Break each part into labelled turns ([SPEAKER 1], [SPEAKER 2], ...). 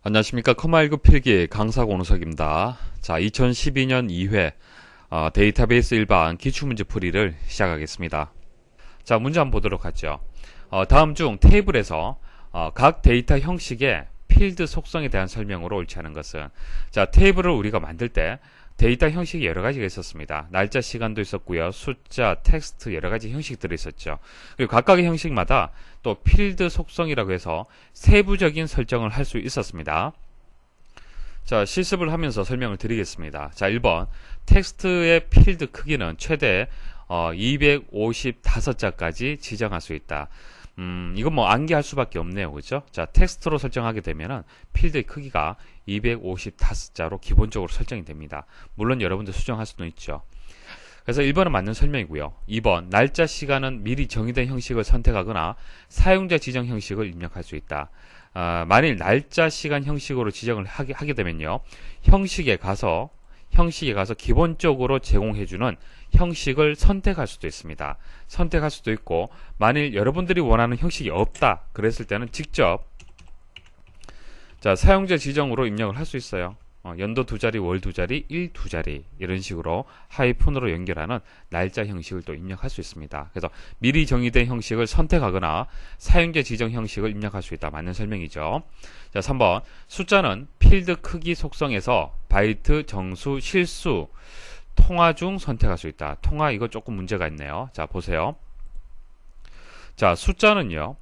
[SPEAKER 1] 안녕하십니까. 커마19 필기 강사 권우석입니다. 자, 2012년 2회 데이터베이스 일반 기출문제 풀이를 시작하겠습니다. 자, 문제 한번 보도록 하죠. 다음 중 테이블에서 각 데이터 형식의 필드 속성에 대한 설명으로 옳지 않은 것은, 자, 테이블을 우리가 만들 때 데이터 형식이 여러 가지가 있었습니다. 날짜, 시간도 있었고요. 숫자, 텍스트 여러 가지 형식들이 있었죠. 그리고 각각의 형식마다 또 필드 속성이라고 해서 세부적인 설정을 할 수 있었습니다. 자, 실습을 하면서 설명을 드리겠습니다. 자, 1번 텍스트의 필드 크기는 최대 255자까지 지정할 수 있다. 이건 뭐 암기할 수밖에 없네요. 그죠? 자, 텍스트로 설정하게 되면은 필드의 크기가 255자로 기본적으로 설정이 됩니다. 물론 여러분들 수정할 수도 있죠. 그래서 1번은 맞는 설명이고요. 2번 날짜, 시간은 미리 정의된 형식을 선택하거나 사용자 지정 형식을 입력할 수 있다. 만일 날짜, 시간 형식으로 지정을 하게 되면요, 형식에 가서 기본적으로 제공해주는 형식을 선택할 수도 있습니다. 선택할 수도 있고, 만일 여러분들이 원하는 형식이 없다 그랬을 때는 직접 사용자 지정으로 입력을 할 수 있어요. 연도 2자리, 월 2자리, 일 2자리 이런 식으로 하이픈으로 연결하는 날짜 형식을 또 입력할 수 있습니다. 그래서 미리 정의된 형식을 선택하거나 사용자 지정 형식을 입력할 수 있다. 맞는 설명이죠. 자, 3번 숫자는 필드 크기 속성에서 바이트, 정수, 실수, 통화 중 선택할 수 있다. 통화 이거 조금 문제가 있네요. 자, 보세요. 자, 숫자는요,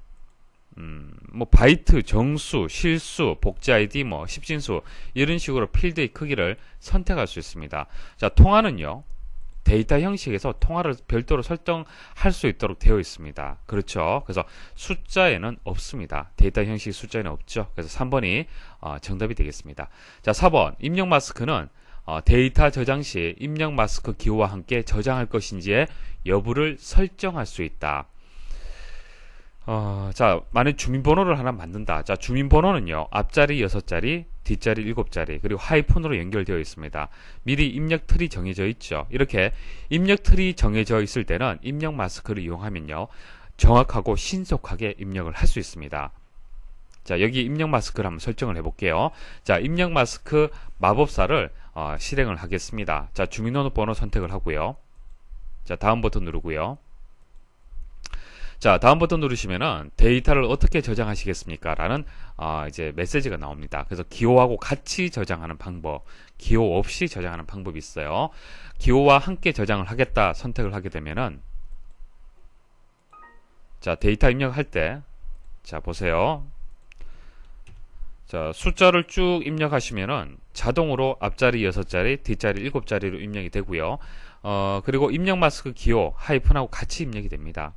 [SPEAKER 1] 뭐 바이트, 정수, 실수, 복제 아이디, 뭐 십진수 이런 식으로 필드의 크기를 선택할 수 있습니다. 자, 통화는요, 데이터 형식에서 통화를 별도로 설정할 수 있도록 되어 있습니다. 그렇죠? 그래서 숫자에는 없습니다. 데이터 형식 숫자에는 없죠. 그래서 3번이 정답이 되겠습니다. 자, 4번 입력 마스크는 데이터 저장 시 입력 마스크 기호와 함께 저장할 것인지의 여부를 설정할 수 있다. 자, 만약 주민번호를 하나 만든다. 자, 주민번호는요, 앞자리 6자리, 뒷자리 7자리, 그리고 하이픈으로 연결되어 있습니다. 미리 입력 틀이 정해져 있죠. 이렇게 입력 틀이 정해져 있을 때는 입력 마스크를 이용하면요, 정확하고 신속하게 입력을 할 수 있습니다. 자, 여기 입력 마스크를 한번 설정을 해볼게요. 자, 입력 마스크 마법사를 실행을 하겠습니다. 자, 주민번호 선택을 하고요. 자, 다음 버튼 누르고요. 자, 다음 버튼 누르시면은 데이터를 어떻게 저장하시겠습니까? 라는 이제 메시지가 나옵니다. 그래서 기호하고 같이 저장하는 방법, 기호 없이 저장하는 방법이 있어요. 기호와 함께 저장을 하겠다 선택을 하게 되면은, 자, 데이터 입력할 때, 자, 보세요. 자, 숫자를 쭉 입력하시면은 자동으로 앞자리 6자리, 뒷자리 7자리로 입력이 되고요. 그리고 입력 마스크 기호, 하이픈하고 같이 입력이 됩니다.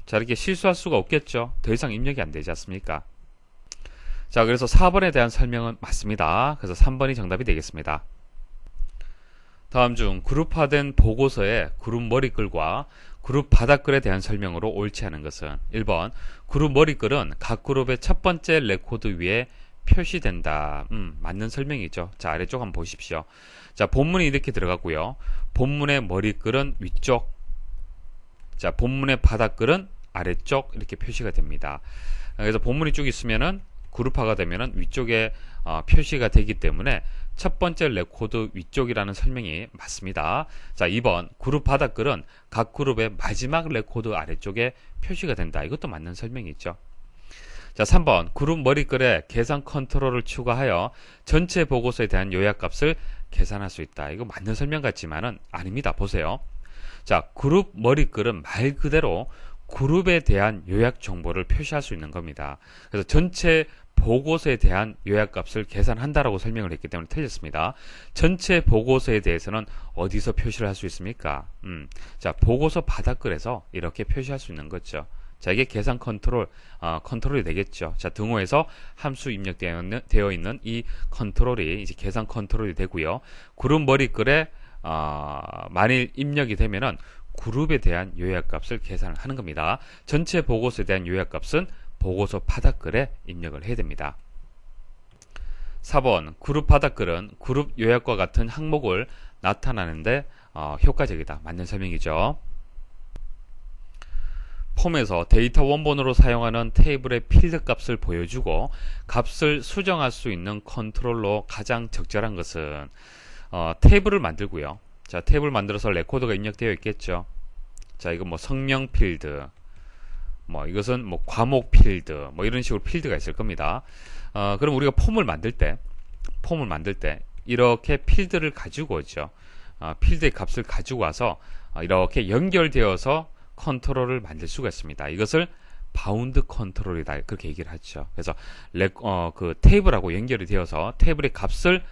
[SPEAKER 1] 자, 이렇게 실수할 수가 없겠죠. 더 이상 입력이 안 되지 않습니까? 자, 그래서 4번에 대한 설명은 맞습니다. 그래서 3번이 정답이 되겠습니다. 다음 중 그룹화된 보고서의 그룹 머리글과 그룹 바닥글에 대한 설명으로 옳지 않은 것은, 1번 그룹 머리글은 각 그룹의 첫 번째 레코드 위에 표시된다. 맞는 설명이죠. 자, 아래쪽 한번 보십시오. 자, 본문이 이렇게 들어가고요. 본문의 머리글은 위쪽, 자, 본문의 바닥글은 아래쪽 이렇게 표시가 됩니다. 그래서 본문이 쭉 있으면은 그룹화가 되면은 위쪽에 표시가 되기 때문에 첫 번째 레코드 위쪽이라는 설명이 맞습니다. 자, 2번 그룹 바닥글은 각 그룹의 마지막 레코드 아래쪽에 표시가 된다. 이것도 맞는 설명이죠. 자, 3번 그룹 머리글에 계산 컨트롤을 추가하여 전체 보고서에 대한 요약값을 계산할 수 있다. 이거 맞는 설명 같지만은 아닙니다. 보세요. 자, 그룹 머리글은 말 그대로 그룹에 대한 요약 정보를 표시할 수 있는 겁니다. 그래서 전체 보고서에 대한 요약값을 계산한다라고 설명을 했기 때문에 틀렸습니다. 전체 보고서에 대해서는 어디서 표시를 할 수 있습니까? 자, 보고서 바닥글에서 이렇게 표시할 수 있는 거죠. 자, 이게 계산 컨트롤이 되겠죠. 자, 등호에서 함수 입력되어 있는 이 컨트롤이 이제 계산 컨트롤이 되고요. 그룹 머리글에 만일 입력이 되면은 그룹에 대한 요약값을 계산을 하는 겁니다. 전체 보고서에 대한 요약값은 보고서 바닥글에 입력을 해야 됩니다. 4번 그룹 바닥글은 그룹 요약과 같은 항목을 나타내는데 효과적이다. 맞는 설명이죠. 폼에서 데이터 원본으로 사용하는 테이블의 필드 값을 보여주고 값을 수정할 수 있는 컨트롤로 가장 적절한 것은 테이블을 만들고요. 자, 테이블 만들어서 레코드가 입력되어 있겠죠. 자, 이건 뭐 성명 필드, 뭐 이것은 뭐 과목 필드, 뭐 이런 식으로 필드가 있을 겁니다. 그럼 우리가 폼을 만들 때 이렇게 필드를 가지고 오죠. 필드의 값을 가지고 와서 이렇게 연결되어서 컨트롤을 만들 수가 있습니다. 이것을 바운드 컨트롤이다, 그렇게 얘기를 하죠. 그래서 그 테이블하고 연결이 되어서 테이블의 값을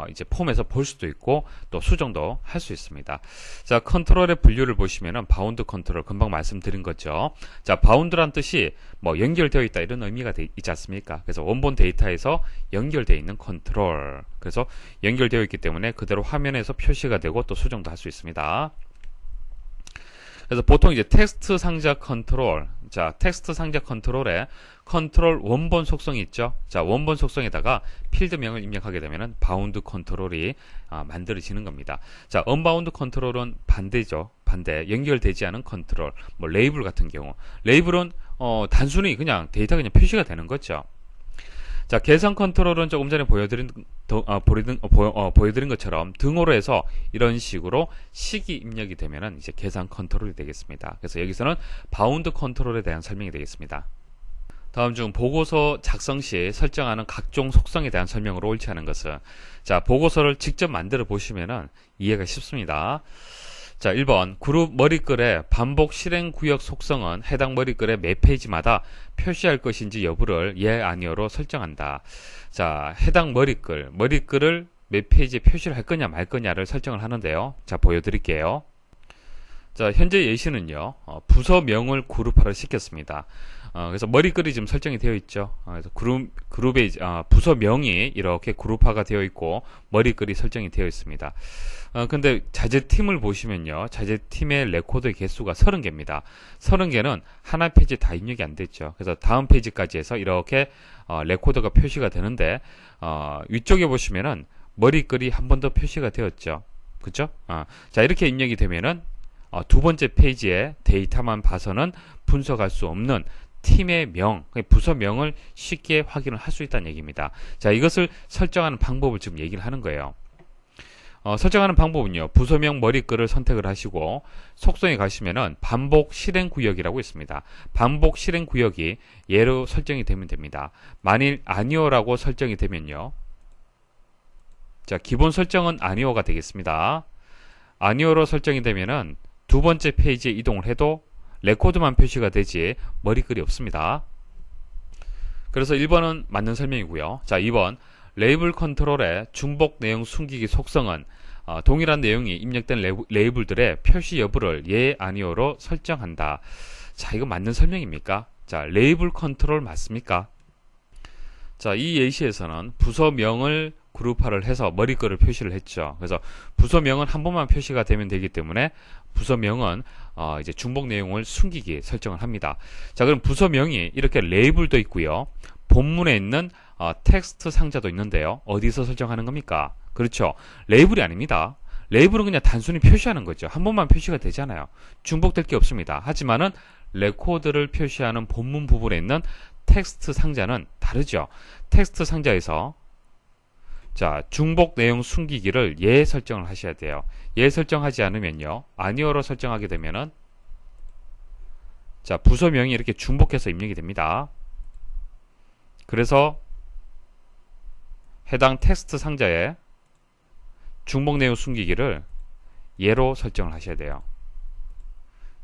[SPEAKER 1] 이제 폼에서 볼 수도 있고 또 수정도 할 수 있습니다. 자, 컨트롤의 분류를 보시면은 바운드 컨트롤 금방 말씀드린 거죠. 자, 바운드란 뜻이 뭐 연결되어 있다 이런 의미가 있지 않습니까? 그래서 원본 데이터에서 연결되어 있는 컨트롤. 그래서 연결되어 있기 때문에 그대로 화면에서 표시가 되고 또 수정도 할 수 있습니다. 그래서 보통 이제 텍스트 상자 컨트롤, 자, 텍스트 상자 컨트롤에 컨트롤 원본 속성이 있죠. 자, 원본 속성에다가 필드명을 입력하게 되면은 바운드 컨트롤이 만들어지는 겁니다. 자, 언바운드 컨트롤은 반대죠. 반대. 연결되지 않은 컨트롤. 뭐 레이블 같은 경우. 레이블은 단순히 그냥 데이터가 그냥 표시가 되는 거죠. 자, 계산 컨트롤은 조금 전에 보여드린 것처럼 등호로 해서 이런 식으로 식이 입력이 되면은 이제 계산 컨트롤이 되겠습니다. 그래서 여기서는 바운드 컨트롤에 대한 설명이 되겠습니다. 다음 중 보고서 작성 시 설정하는 각종 속성에 대한 설명으로 옳지 않은 것은, 자, 보고서를 직접 만들어 보시면은 이해가 쉽습니다. 자, 1번 그룹 머리글의 반복 실행 구역 속성은 해당 머리글의 매 페이지마다 표시할 것인지 여부를 예, 아니오로 설정한다. 자, 해당 머리글을 몇 페이지에 표시를 할 거냐 말 거냐를 설정을 하는데요. 자, 보여드릴게요. 자, 현재 예시는요, 부서명을 그룹화를 시켰습니다. 그래서 머리글이 지금 설정이 되어 있죠. 그래서 그룹의 부서명이 이렇게 그룹화가 되어 있고 머리글이 설정이 되어 있습니다. 근데 자재팀을 보시면요, 자재팀의 레코드의 개수가 30개입니다. 30개는 하나 페이지에 다 입력이 안 됐죠. 그래서 다음 페이지까지 해서 이렇게 레코드가 표시가 되는데, 위쪽에 보시면은 머리글이 한 번 더 표시가 되었죠. 그죠? 자, 이렇게 입력이 되면은 두 번째 페이지에 데이터만 봐서는 분석할 수 없는 팀의 부서명을 쉽게 확인을 할 수 있다는 얘기입니다. 자, 이것을 설정하는 방법을 지금 얘기를 하는 거예요. 설정하는 방법은요, 부서명 머리글을 선택을 하시고 속성에 가시면은 반복 실행 구역이라고 있습니다. 반복 실행 구역이 예로 설정이 되면 됩니다. 만일 아니오라고 설정이 되면요, 자, 기본 설정은 아니오가 되겠습니다. 아니오로 설정이 되면은 두 번째 페이지에 이동을 해도 레코드만 표시가 되지 머리글이 없습니다. 그래서 1번은 맞는 설명이고요. 자, 2번 레이블 컨트롤의 중복 내용 숨기기 속성은 동일한 내용이 입력된 레이블들의 표시 여부를 예, 아니오로 설정한다. 자, 이거 맞는 설명입니까? 자, 레이블 컨트롤 맞습니까? 자, 이 예시에서는 부서명을 그룹화를 해서 머리글을 표시를 했죠. 그래서 부서명은 한 번만 표시가 되면 되기 때문에 부서명은 이제 중복 내용을 숨기기 설정을 합니다. 자, 그럼 부서명이 이렇게 레이블도 있고요, 본문에 있는 텍스트 상자도 있는데요, 어디서 설정하는 겁니까? 그렇죠, 레이블이 아닙니다. 레이블은 그냥 단순히 표시하는 거죠. 한 번만 표시가 되잖아요. 중복될 게 없습니다. 하지만은 레코드를 표시하는 본문 부분에 있는 텍스트 상자는 다르죠. 텍스트 상자에서 자, 중복 내용 숨기기를 예 설정을 하셔야 돼요. 예 설정하지 않으면요, 아니오로 설정하게 되면은 자, 부서명이 이렇게 중복해서 입력이 됩니다. 그래서 해당 텍스트 상자에 중복 내용 숨기기를 예로 설정을 하셔야 돼요.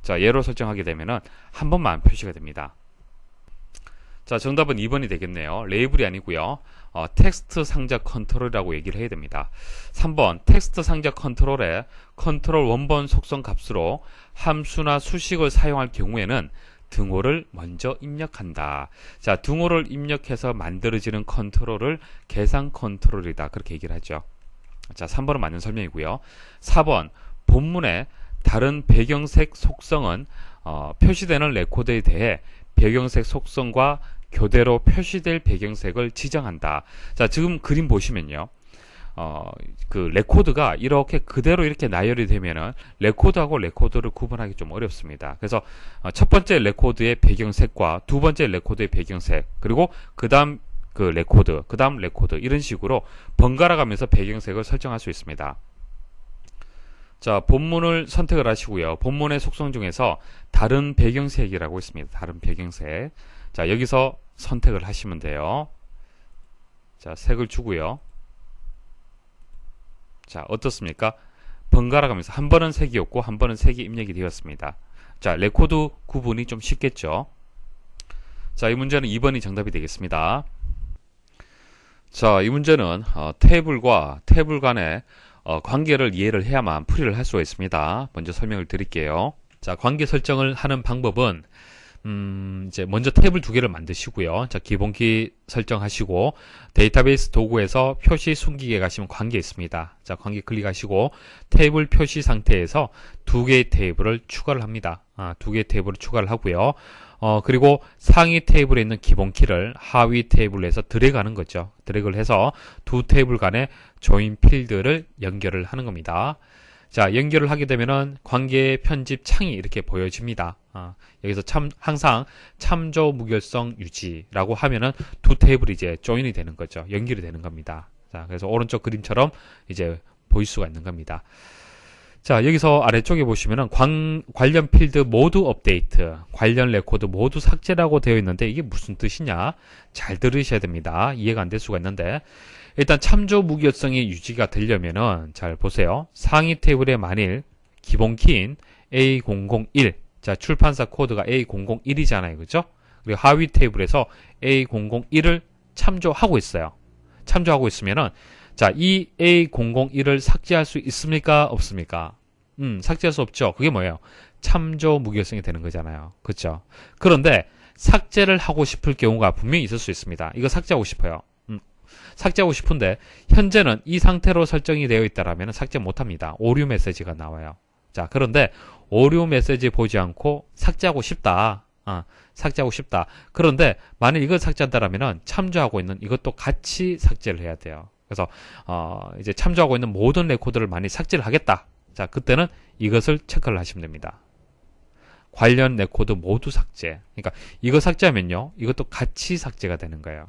[SPEAKER 1] 자, 예로 설정하게 되면은 한 번만 표시가 됩니다. 자, 정답은 2번이 되겠네요. 레이블이 아니고요, 텍스트 상자 컨트롤이라고 얘기를 해야 됩니다. 3번 텍스트 상자 컨트롤에 컨트롤 원본 속성 값으로 함수나 수식을 사용할 경우에는 등호를 먼저 입력한다. 자, 등호를 입력해서 만들어지는 컨트롤을 계산 컨트롤이다, 그렇게 얘기를 하죠. 자, 3번은 맞는 설명이고요. 4번 본문의 다른 배경색 속성은 표시되는 레코드에 대해 배경색 속성과 교대로 표시될 배경색을 지정한다. 자, 지금 그림 보시면요, 그 레코드가 이렇게 그대로 이렇게 나열이 되면은 레코드하고 레코드를 구분하기 좀 어렵습니다. 그래서 첫 번째 레코드의 배경색과 두 번째 레코드의 배경색, 그리고 그 다음 그 레코드, 그 다음 레코드, 이런 식으로 번갈아 가면서 배경색을 설정할 수 있습니다. 자, 본문을 선택을 하시고요. 본문의 속성 중에서 다른 배경색이라고 있습니다. 다른 배경색. 자, 여기서 선택을 하시면 돼요. 자, 색을 주고요. 자, 어떻습니까? 번갈아 가면서 한 번은 색이었고 한 번은 색이 입력이 되었습니다. 자, 레코드 구분이 좀 쉽겠죠? 자, 이 문제는 2번이 정답이 되겠습니다. 자, 이 문제는 테이블과 테이블 간의 관계를 이해를 해야만 풀이를 할 수가 있습니다. 먼저 설명을 드릴게요. 자, 관계 설정을 하는 방법은 이제 먼저 테이블 두 개를 만드시고요. 자, 기본키 설정하시고 데이터베이스 도구에서 표시 숨기기에 가시면 관계 있습니다. 자, 관계 클릭하시고 테이블 표시 상태에서 두 개의 테이블을 추가를 합니다. 두 개의 테이블을 추가를 하고요. 그리고 상위 테이블에 있는 기본키를 하위 테이블에서 드래그하는 거죠. 드래그를 해서 두 테이블 간의 조인 필드를 연결을 하는 겁니다. 자, 연결을 하게 되면은 관계 편집 창이 이렇게 보여집니다. 여기서 항상 참조 무결성 유지라고 하면은 두 테이블이 이제 조인이 되는 거죠. 연결이 되는 겁니다. 자, 그래서 오른쪽 그림처럼 이제 보일 수가 있는 겁니다. 자, 여기서 아래쪽에 보시면은 관련 필드 모두 업데이트, 관련 레코드 모두 삭제라고 되어 있는데 이게 무슨 뜻이냐? 잘 들으셔야 됩니다. 이해가 안 될 수가 있는데 일단 참조 무결성이 유지가 되려면은 잘 보세요. 상위 테이블에 만일 기본키인 A001, 자, 출판사 코드가 A001이잖아요. 그죠? 그리고 하위 테이블에서 A001을 참조하고 있어요. 참조하고 있으면은 자, 이 A001을 삭제할 수 있습니까? 없습니까? 삭제할 수 없죠. 그게 뭐예요? 참조 무결성이 되는 거잖아요. 그렇죠? 그런데 삭제를 하고 싶을 경우가 분명히 있을 수 있습니다. 이거 삭제하고 싶어요. 삭제하고 싶은데 현재는 이 상태로 설정이 되어 있다라면 삭제 못합니다. 오류 메시지가 나와요. 자, 그런데 오류 메시지 보지 않고 삭제하고 싶다. 삭제하고 싶다. 그런데 만약 이걸 삭제한다라면 참조하고 있는 이것도 같이 삭제를 해야 돼요. 그래서 이제 참조하고 있는 모든 레코드를 많이 삭제를 하겠다. 자, 그때는 이것을 체크를 하시면 됩니다. 관련 레코드 모두 삭제. 그러니까 이거 삭제하면요, 이것도 같이 삭제가 되는 거예요.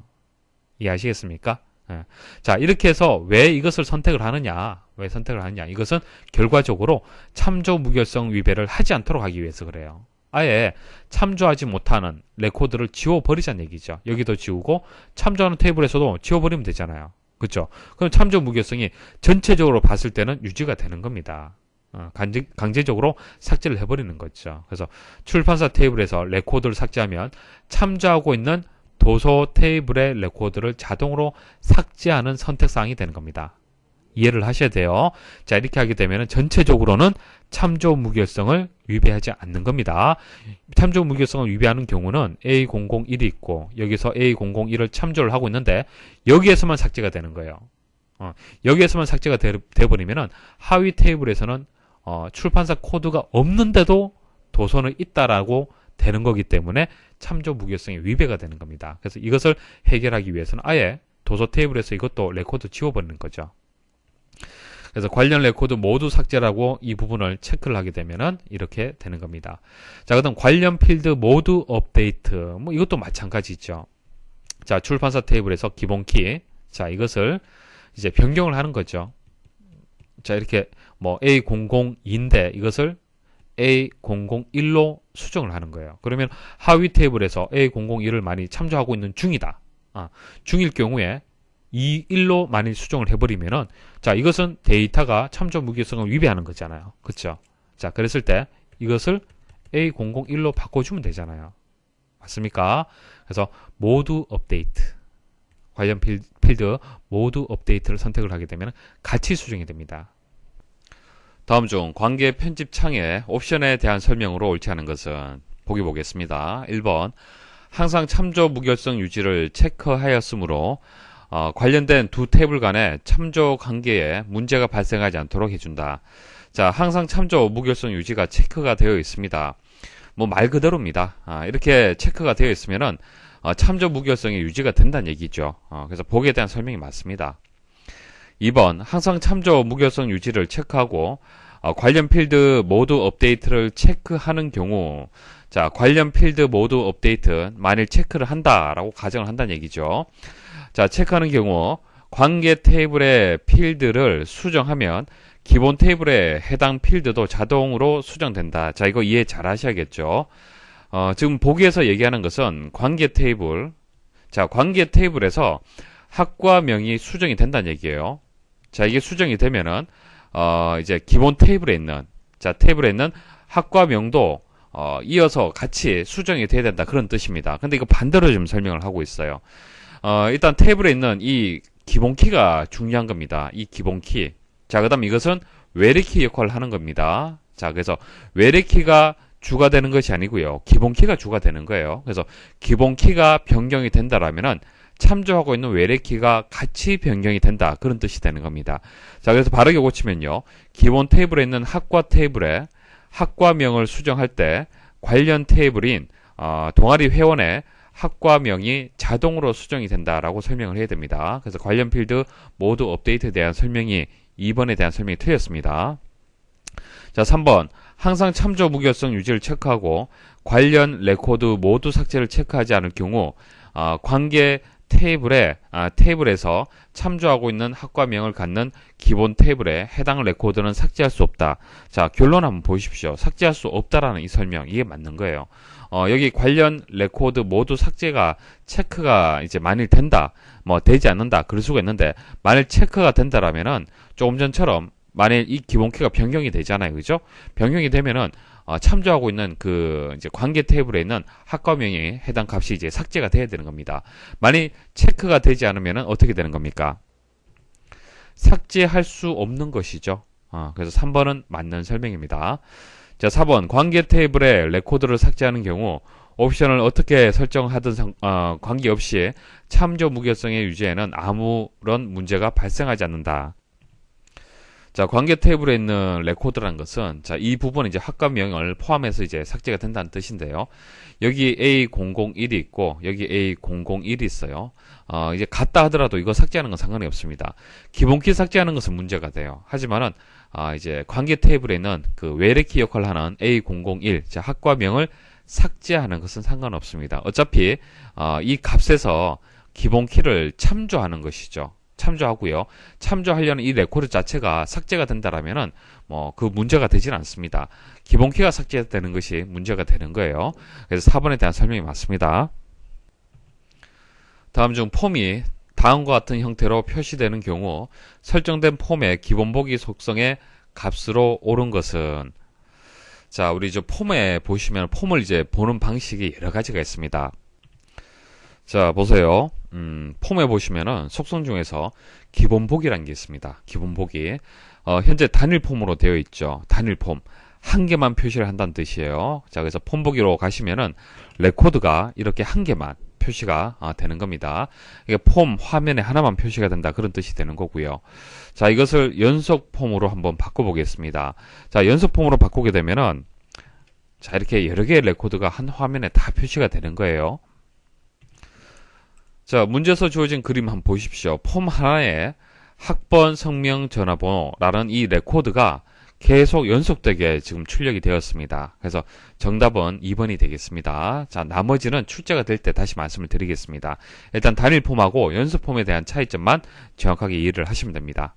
[SPEAKER 1] 이해하시겠습니까? 예. 자, 이렇게 해서 왜 이것을 선택을 하느냐? 왜 선택을 하느냐? 이것은 결과적으로 참조 무결성 위배를 하지 않도록 하기 위해서 그래요. 아예 참조하지 못하는 레코드를 지워버리자는 얘기죠. 여기도 지우고 참조하는 테이블에서도 지워버리면 되잖아요. 그렇죠? 그럼 참조 무결성이 전체적으로 봤을 때는 유지가 되는 겁니다. 강제적으로 삭제를 해버리는 거죠. 그래서 출판사 테이블에서 레코드를 삭제하면 참조하고 있는 도서 테이블의 레코드를 자동으로 삭제하는 선택사항이 되는 겁니다. 이해를 하셔야 돼요. 자, 이렇게 하게 되면 전체적으로는 참조 무결성을 위배하지 않는 겁니다. 참조 무결성을 위배하는 경우는 A001이 있고 여기서 A001을 참조를 하고 있는데 여기에서만 삭제가 되는 거예요. 여기에서만 삭제가 돼버리면 하위 테이블에서는 출판사 코드가 없는데도 도서는 있다라고 되는 거기 때문에 참조 무결성이 위배가 되는 겁니다. 그래서 이것을 해결하기 위해서는 아예 도서 테이블에서 이것도 레코드 지워버리는 거죠. 그래서 관련 레코드 모두 삭제라고 이 부분을 체크를 하게 되면은 이렇게 되는 겁니다. 자, 그다음 관련 필드 모두 업데이트. 뭐 이것도 마찬가지죠. 자, 출판사 테이블에서 기본키. 자, 이것을 이제 변경을 하는 거죠. 자, 이렇게 뭐 A002인데 이것을 A001로 수정을 하는 거예요. 그러면 하위 테이블에서 A001을 많이 참조하고 있는 중이다. 중일 경우에 21로 만일 수정을 해버리면은 자, 이것은 데이터가 참조 무결성을 위배하는 거잖아요. 그렇죠? 자, 그랬을 때 이것을 A001로 바꿔주면 되잖아요. 맞습니까? 그래서 모두 업데이트, 관련 필드 모두 업데이트를 선택을 하게 되면 같이 수정이 됩니다. 다음 중 관계 편집 창의 옵션에 대한 설명으로 옳지 않은 것은 보기 보겠습니다. 1번 항상 참조 무결성 유지를 체크하였으므로 관련된 두 테이블 간의 참조 관계에 문제가 발생하지 않도록 해준다. 자, 항상 참조 무결성 유지가 체크가 되어 있습니다. 뭐 말 그대로입니다. 이렇게 체크가 되어 있으면은 참조 무결성이 유지가 된다는 얘기죠. 그래서 보기에 대한 설명이 맞습니다. 2번 항상 참조 무결성 유지를 체크하고 관련 필드 모두 업데이트를 체크하는 경우 자 관련 필드 모두 업데이트 만일 체크를 한다라고 가정을 한다는 얘기죠. 자 체크하는 경우 관계 테이블의 필드를 수정하면 기본 테이블의 해당 필드도 자동으로 수정된다. 자 이거 이해 잘 하셔야겠죠. 지금 보기에서 얘기하는 것은 관계 테이블 자 관계 테이블에서 학과명이 수정이 된다는 얘기예요. 자 이게 수정이 되면은 이제 기본 테이블에 있는 자 테이블에 있는 학과명도 이어서 같이 수정이 돼야 된다 그런 뜻입니다. 근데 이거 반대로 좀 설명을 하고 있어요. 일단 테이블에 있는 이 기본 키가 중요한 겁니다. 이 기본 키. 자 그다음 이것은 외래키 역할을 하는 겁니다. 자 그래서 외래키가 주가 되는 것이 아니고요. 기본 키가 주가 되는 거예요. 그래서 기본 키가 변경이 된다라면은 참조하고 있는 외래키가 같이 변경이 된다. 그런 뜻이 되는 겁니다. 자, 그래서 바르게 고치면요. 기본 테이블에 있는 학과 테이블에 학과명을 수정할 때 관련 테이블인 동아리 회원의 학과명이 자동으로 수정이 된다라고 설명을 해야 됩니다. 그래서 관련 필드 모두 업데이트에 대한 설명이 2번에 대한 설명이 틀렸습니다. 자, 3번. 항상 참조 무결성 유지를 체크하고 관련 레코드 모두 삭제를 체크하지 않을 경우 관계 테이블에서 참조하고 있는 학과명을 갖는 기본 테이블에 해당 레코드는 삭제할 수 없다. 자, 결론 한번 보십시오. 삭제할 수 없다라는 이 설명, 이게 맞는 거예요. 여기 관련 레코드 모두 삭제가, 체크가 이제 만일 된다, 되지 않는다, 그럴 수가 있는데, 만일 체크가 된다라면은, 조금 전처럼, 만일 이 기본 키가 변경이 되잖아요. 그죠? 변경이 되면은, 참조하고 있는 그 이제 관계 테이블에 있는 학과명이 해당 값이 이제 삭제가 돼야 되는 겁니다. 만약 체크가 되지 않으면 어떻게 되는 겁니까? 삭제할 수 없는 것이죠. 그래서 3번은 맞는 설명입니다. 자, 4번 관계 테이블에 레코드를 삭제하는 경우 옵션을 어떻게 설정하든 관계없이 참조 무결성의 유지에는 아무런 문제가 발생하지 않는다. 자, 관계 테이블에 있는 레코드라는 것은, 자, 이 부분은 이제 학과명을 포함해서 이제 삭제가 된다는 뜻인데요. 여기 A001이 있고, 여기 A001이 있어요. 이제 같다 하더라도 이거 삭제하는 건 상관이 없습니다. 기본키 삭제하는 것은 문제가 돼요. 하지만은, 이제 관계 테이블에 있는 그 외래키 역할을 하는 A001, 자, 학과명을 삭제하는 것은 상관없습니다. 어차피, 이 값에서 기본키를 참조하는 것이죠. 참조하고요. 참조하려는 이 레코드 자체가 삭제가 된다라면은 그 문제가 되지는 않습니다. 기본키가 삭제되는 것이 문제가 되는 거예요. 그래서 4번에 대한 설명이 맞습니다. 다음 중 폼이 다음과 같은 형태로 표시되는 경우 설정된 폼의 기본 보기 속성의 값으로 옳은 것은 자, 우리 폼에 보시면 폼을 이제 보는 방식이 여러 가지가 있습니다. 자, 보세요. 폼에 보시면은 속성 중에서 기본 보기라는 게 있습니다. 기본 보기. 현재 단일 폼으로 되어 있죠. 단일 폼. 한 개만 표시를 한다는 뜻이에요. 자, 그래서 폼 보기로 가시면은 레코드가 이렇게 한 개만 표시가 되는 겁니다. 이게 폼 화면에 하나만 표시가 된다. 그런 뜻이 되는 거고요. 자, 이것을 연속 폼으로 한번 바꿔보겠습니다. 자, 연속 폼으로 바꾸게 되면은 자, 이렇게 여러 개의 레코드가 한 화면에 다 표시가 되는 거예요. 자, 문제에서 주어진 그림 한번 보십시오. 폼 하나에 학번, 성명, 전화번호라는 이 레코드가 계속 연속되게 지금 출력이 되었습니다. 그래서 정답은 2번이 되겠습니다. 자, 나머지는 출제가 될 때 다시 말씀을 드리겠습니다. 일단 단일 폼하고 연속 폼에 대한 차이점만 정확하게 이해를 하시면 됩니다.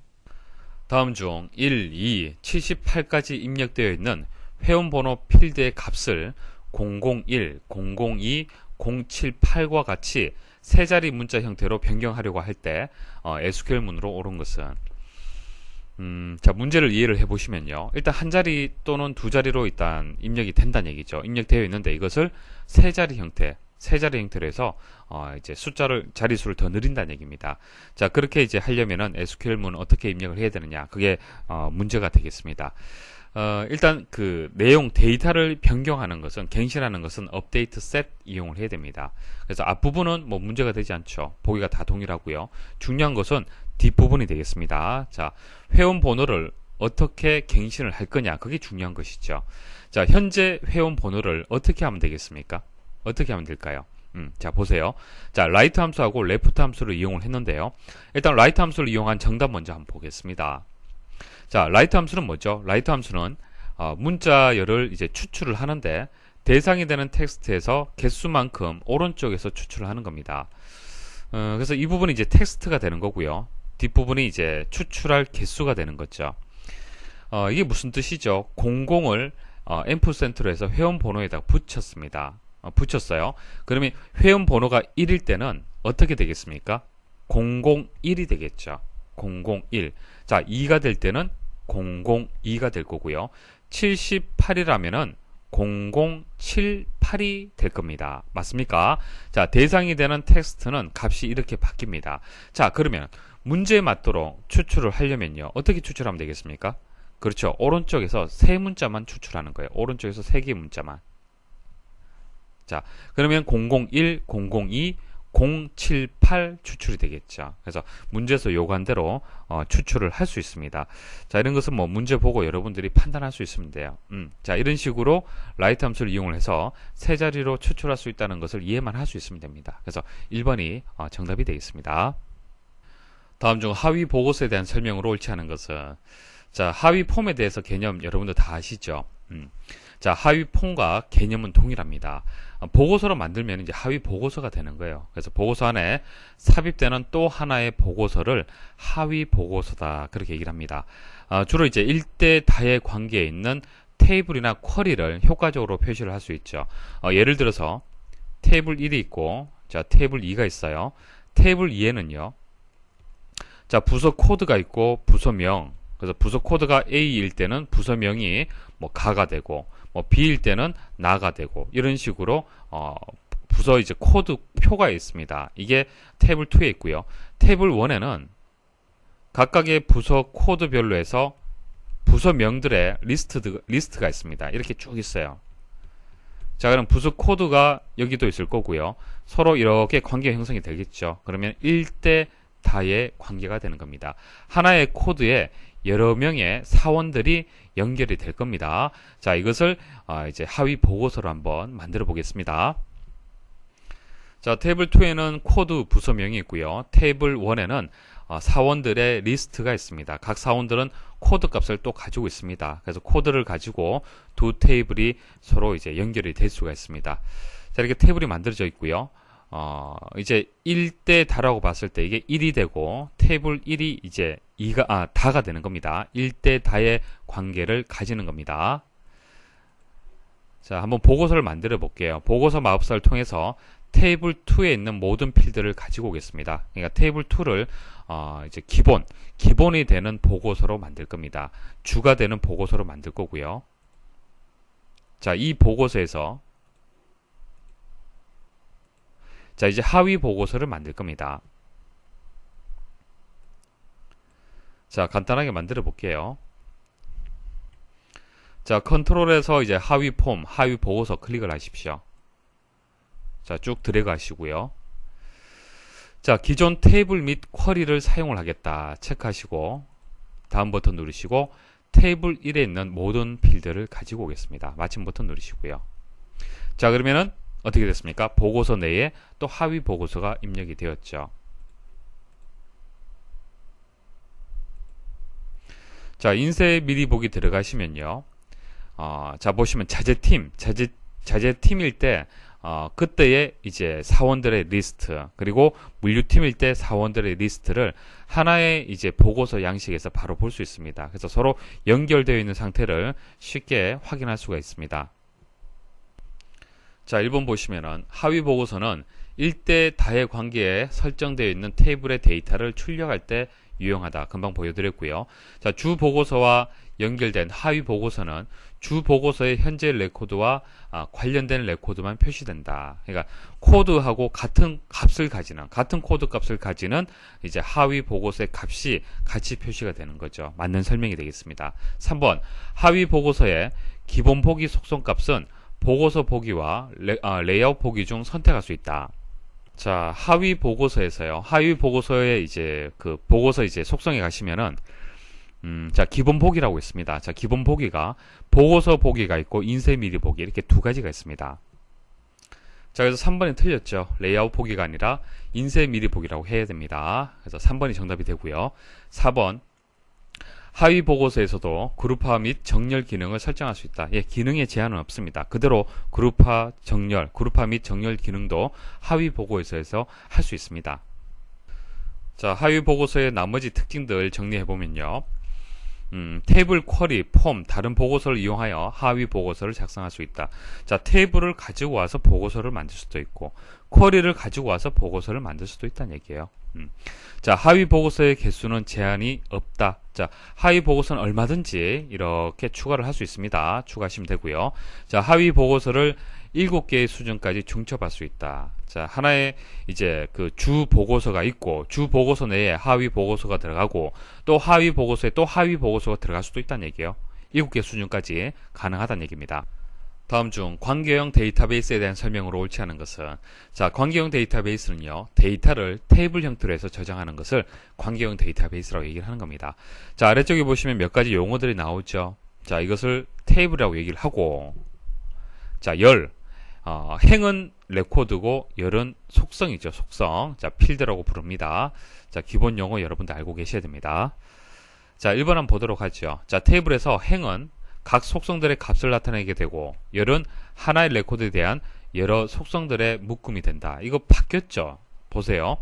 [SPEAKER 1] 다음 중 1, 2, 78까지 입력되어 있는 회원번호 필드의 값을 001, 002, 078과 같이 세 자리 문자 형태로 변경하려고 할 때 SQL문으로 옳은 것은 자, 문제를 이해를 해보시면요. 일단 한 자리 또는 두 자리로 일단 입력이 된다는 얘기죠. 입력되어 있는데 이것을 세 자리 형태로 해서 이제 자릿수를 더 늘린다는 얘기입니다. 자, 그렇게 이제 하려면은 SQL문은 어떻게 입력을 해야 되느냐? 그게 문제가 되겠습니다. 일단 그 내용 데이터를 변경하는 것은 갱신하는 것은 업데이트 셋 이용을 해야 됩니다. 그래서 앞부분은 문제가 되지 않죠. 보기가 다 동일하고요. 중요한 것은 뒷부분이 되겠습니다. 자, 회원 번호를 어떻게 갱신을 할 거냐, 그게 중요한 것이죠. 자, 현재 회원 번호를 어떻게 하면 되겠습니까? 어떻게 하면 될까요? 자, 보세요. 자, 라이트 함수하고 레프트 함수를 이용을 했는데요. 일단 라이트 함수를 이용한 정답 먼저 한번 보겠습니다. 자, 라이트 함수는 뭐죠? 라이트 함수는 문자열을 이제 추출을 하는데 대상이 되는 텍스트에서 개수만큼 오른쪽에서 추출을 하는 겁니다. 그래서 이 부분이 이제 텍스트가 되는 거고요. 뒷부분이 이제 추출할 개수가 되는 거죠. 이게 무슨 뜻이죠? 00을 앰프센트로 해서 회원 번호에다 붙였습니다. 붙였어요. 그러면 회원 번호가 1일 때는 어떻게 되겠습니까? 001이 되겠죠. 001. 자, 2가 될 때는 002가 될 거고요. 78이라면은 0078이 될 겁니다. 맞습니까? 자, 대상이 되는 텍스트는 값이 이렇게 바뀝니다. 자, 그러면 문제에 맞도록 추출을 하려면요. 어떻게 추출하면 되겠습니까? 그렇죠. 오른쪽에서 세 문자만 추출하는 거예요. 오른쪽에서 세 개의 문자만. 자, 그러면 001, 002, 078 추출이 되겠죠. 그래서 문제에서 요구한 대로 추출을 할 수 있습니다. 자, 이런 것은 뭐 문제 보고 여러분들이 판단할 수 있으면 돼요. 자, 이런 식으로 라이트 함수를 이용을 해서 세 자리로 추출할 수 있다는 것을 이해만 할 수 있으면 됩니다. 그래서 1번이 정답이 되겠습니다. 다음 중 하위 보고서에 대한 설명으로 옳지 않은 것은, 자, 하위 폼에 대해서 개념 여러분들 다 아시죠? 자, 하위 폼과 개념은 동일합니다. 보고서로 만들면 이제 하위 보고서가 되는 거예요. 그래서 보고서 안에 삽입되는 또 하나의 보고서를 하위 보고서다, 그렇게 얘기를 합니다. 주로 이제 1대 다의 관계에 있는 테이블이나 쿼리를 효과적으로 표시를 할 수 있죠. 예를 들어서 테이블 1이 있고, 자, 테이블 2가 있어요. 테이블 2에는요, 자, 부서 코드가 있고 부서명. 그래서 부서 코드가 A일 때는 부서명이 뭐 가가 되고, 뭐 B일 때는 나가 되고, 이런 식으로 부서 이제 코드 표가 있습니다. 이게 테이블 2에 있고요. 테이블 1에는 각각의 부서 코드별로 해서 부서명들의 리스트가 있습니다. 이렇게 쭉 있어요. 자, 그럼 부서 코드가 여기도 있을 거고요. 서로 이렇게 관계 형성이 되겠죠. 그러면 1대 다의 관계가 되는 겁니다. 하나의 코드에 여러 명의 사원들이 연결이 될 겁니다. 자, 이것을 이제 하위 보고서로 한번 만들어 보겠습니다. 자, 테이블 2에는 코드 부서명이 있고요. 테이블 1에는 사원들의 리스트가 있습니다. 각 사원들은 코드 값을 또 가지고 있습니다. 그래서 코드를 가지고 두 테이블이 서로 이제 연결이 될 수가 있습니다. 자, 이렇게 테이블이 만들어져 있고요. 이제 1대 다라고 봤을 때 이게 1이 되고, 테이블 1이 이제 다가 되는 겁니다. 1대 다의 관계를 가지는 겁니다. 자, 한번 보고서를 만들어 볼게요. 보고서 마법사를 통해서 테이블 2에 있는 모든 필드를 가지고 오겠습니다. 그러니까 테이블 2를 이제 기본이 되는 보고서로 만들 겁니다. 주가 되는 보고서로 만들 거고요. 자, 이 보고서에서 자, 이제 하위 보고서를 만들 겁니다. 자, 간단하게 만들어 볼게요. 자, 컨트롤에서 이제 하위 폼, 하위 보고서 클릭을 하십시오. 자, 쭉 드래그 하시고요. 자, 기존 테이블 및 쿼리를 사용을 하겠다 체크하시고, 다음 버튼 누르시고, 테이블 1에 있는 모든 필드를 가지고 오겠습니다. 마침 버튼 누르시고요. 자, 그러면은 어떻게 됐습니까? 보고서 내에 또 하위 보고서가 입력이 되었죠. 자, 인쇄 미리 보기 들어가시면요. 자, 보시면 자재팀일 때 그때의 이제 사원들의 리스트, 그리고 물류팀일 때 사원들의 리스트를 하나의 이제 보고서 양식에서 바로 볼 수 있습니다. 그래서 서로 연결되어 있는 상태를 쉽게 확인할 수가 있습니다. 자, 1번 보시면은 하위 보고서는 1대 다의 관계에 설정되어 있는 테이블의 데이터를 출력할 때 유용하다. 금방 보여드렸고요. 자, 주 보고서와 연결된 하위 보고서는 주 보고서의 현재 레코드와 관련된 레코드만 표시된다. 그러니까 코드하고 같은 코드 값을 가지는 이제 하위 보고서의 값이 같이 표시가 되는 거죠. 맞는 설명이 되겠습니다. 3번 하위 보고서의 기본 보기 속성 값은 보고서 보기와 레이아웃 보기 중 선택할 수 있다. 자, 하위 보고서에서요. 하위 보고서에 이제 그 보고서 이제 속성에 가시면은 자, 기본 보기라고 있습니다. 자, 기본 보기가 보고서 보기가 있고 인쇄 미리 보기 이렇게 두 가지가 있습니다. 자, 그래서 3번이 틀렸죠. 레이아웃 보기가 아니라 인쇄 미리 보기라고 해야 됩니다. 그래서 3번이 정답이 되고요. 4번 하위 보고서에서도 그룹화 및 정렬 기능을 설정할 수 있다. 예, 기능에 제한은 없습니다. 그대로 그룹화 및 정렬 기능도 하위 보고서에서 할 수 있습니다. 자, 하위 보고서의 나머지 특징들 정리해보면요. 테이블, 쿼리, 폼, 다른 보고서를 이용하여 하위 보고서를 작성할 수 있다. 자, 테이블을 가지고 와서 보고서를 만들 수도 있고, 쿼리를 가지고 와서 보고서를 만들 수도 있다는 얘기예요. 자, 하위 보고서의 개수는 제한이 없다. 자, 하위 보고서는 얼마든지 이렇게 추가를 할 수 있습니다. 추가하시면 되고요. 자, 하위 보고서를 7개의 수준까지 중첩할 수 있다. 자, 하나의 이제 그 주 보고서가 있고, 주 보고서 내에 하위 보고서가 들어가고, 또 하위 보고서에 또 하위 보고서가 들어갈 수도 있다는 얘기예요. 7개 수준까지 가능하다는 얘기입니다. 다음 중 관계형 데이터베이스에 대한 설명으로 옳지 않은 것은, 자, 관계형 데이터베이스는요, 데이터를 테이블 형태로 해서 저장하는 것을 관계형 데이터베이스라고 얘기를 하는 겁니다. 자, 아래쪽에 보시면 몇 가지 용어들이 나오죠. 자, 이것을 테이블이라고 얘기를 하고, 자, 행은 레코드고 열은 속성이죠. 속성. 자, 필드라고 부릅니다. 자, 기본 용어 여러분들 알고 계셔야 됩니다. 자, 1번 한번 보도록 하죠. 자, 테이블에서 행은 각 속성들의 값을 나타내게 되고, 열은 하나의 레코드에 대한 여러 속성들의 묶음이 된다. 이거 바뀌었죠? 보세요.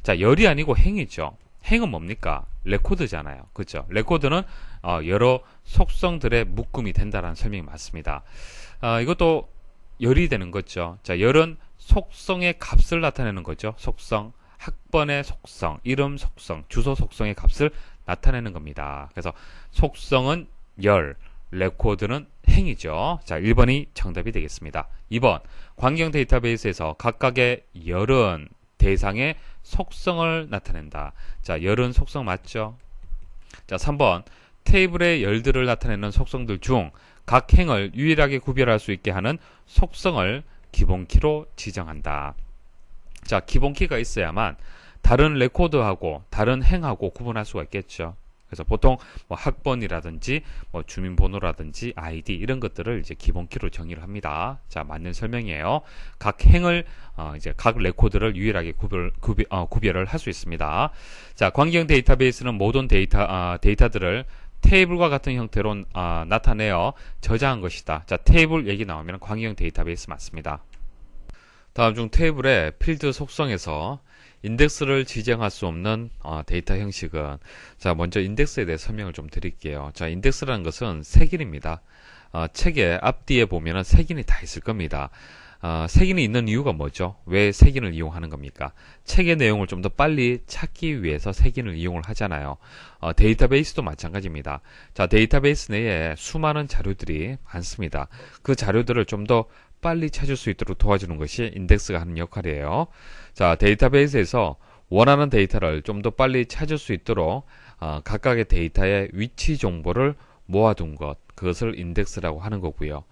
[SPEAKER 1] 자, 열이 아니고 행이죠. 행은 뭡니까? 레코드잖아요. 그렇죠? 레코드는 여러 속성들의 묶음이 된다라는 설명이 맞습니다. 이것도 열이 되는 거죠. 자, 열은 속성의 값을 나타내는 거죠. 속성, 학번의 속성, 이름 속성, 주소 속성의 값을 나타내는 겁니다. 그래서 속성은 열, 레코드는 행이죠. 자, 1번이 정답이 되겠습니다. 2번, 관계형 데이터베이스에서 각각의 열은 대상의 속성을 나타낸다. 자, 열은 속성 맞죠? 자, 3번, 테이블의 열들을 나타내는 속성들 중 각 행을 유일하게 구별할 수 있게 하는 속성을 기본키로 지정한다. 자, 기본키가 있어야만 다른 레코드하고 다른 행하고 구분할 수가 있겠죠. 그래서 보통 뭐 학번이라든지 뭐 주민번호라든지 아이디 이런 것들을 이제 기본키로 정의를 합니다. 자, 맞는 설명이에요. 각 행을 이제 각 레코드를 유일하게 구별을 할 수 있습니다. 자, 관계형 데이터베이스는 모든 데이터들을 테이블과 같은 형태로 나타내어 저장한 것이다. 자, 테이블 얘기 나오면 관계형 데이터베이스 맞습니다. 다음 중 테이블의 필드 속성에서 인덱스를 지정할 수 없는 데이터 형식은, 자, 먼저 인덱스에 대해 설명을 좀 드릴게요. 자, 인덱스라는 것은 색인입니다. 책의 앞뒤에 보면은 색인이 다 있을 겁니다. 색인이 있는 이유가 뭐죠? 왜 색인을 이용하는 겁니까? 책의 내용을 좀 더 빨리 찾기 위해서 색인을 이용을 하잖아요. 데이터베이스도 마찬가지입니다. 자, 데이터베이스 내에 수많은 자료들이 많습니다. 그 자료들을 좀 더 빨리 찾을 수 있도록 도와주는 것이 인덱스가 하는 역할이에요. 자, 데이터베이스에서 원하는 데이터를 좀 더 빨리 찾을 수 있도록 각각의 데이터의 위치 정보를 모아둔 것, 그것을 인덱스라고 하는 거고요.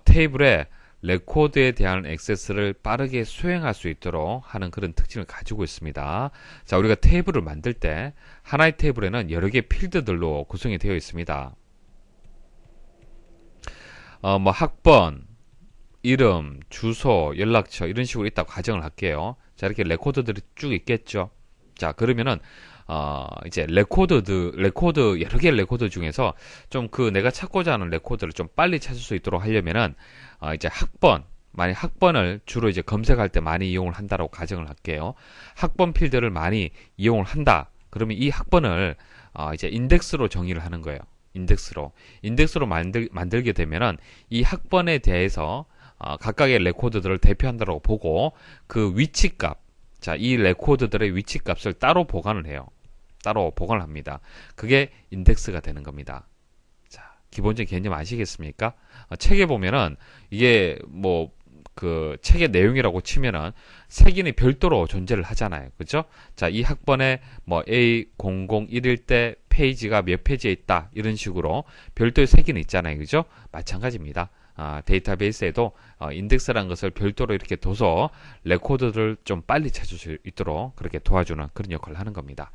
[SPEAKER 1] 테이블에 레코드에 대한 액세스를 빠르게 수행할 수 있도록 하는 그런 특징을 가지고 있습니다. 자, 우리가 테이블을 만들 때 하나의 테이블에는 여러 개의 필드들로 구성이 되어 있습니다. 뭐 학번, 이름, 주소, 연락처 이런 식으로 있다고 가정을 할게요. 자, 이렇게 레코드들이 쭉 있겠죠. 자, 그러면은 이제 여러 개의 레코드 중에서 좀 내가 찾고자 하는 레코드를 좀 빨리 찾을 수 있도록 하려면은 이제 만약 학번을 주로 이제 검색할 때 많이 이용을 한다라고 가정을 할게요. 학번 필드를 많이 이용을 한다. 그러면 이 학번을 이제 인덱스로 정의를 하는 거예요. 인덱스로 만들게 되면은 이 학번에 대해서 각각의 레코드들을 대표한다고 보고 그 위치값, 자, 이 레코드들의 위치값을 따로 보관을 해요. 따로 보관을 합니다. 그게 인덱스가 되는 겁니다. 자, 기본적인 개념 아시겠습니까? 책에 보면은 이게 뭐 그 책의 내용이라고 치면은 색인이 별도로 존재를 하잖아요. 그죠? 자, 이 학번에 뭐 A001일 때 페이지가 몇 페이지에 있다. 이런 식으로 별도의 색인이 있잖아요. 그죠? 마찬가지입니다. 데이터베이스에도 인덱스라는 것을 별도로 이렇게 둬서 레코드를 좀 빨리 찾을 수 있도록 그렇게 도와주는 그런 역할을 하는 겁니다.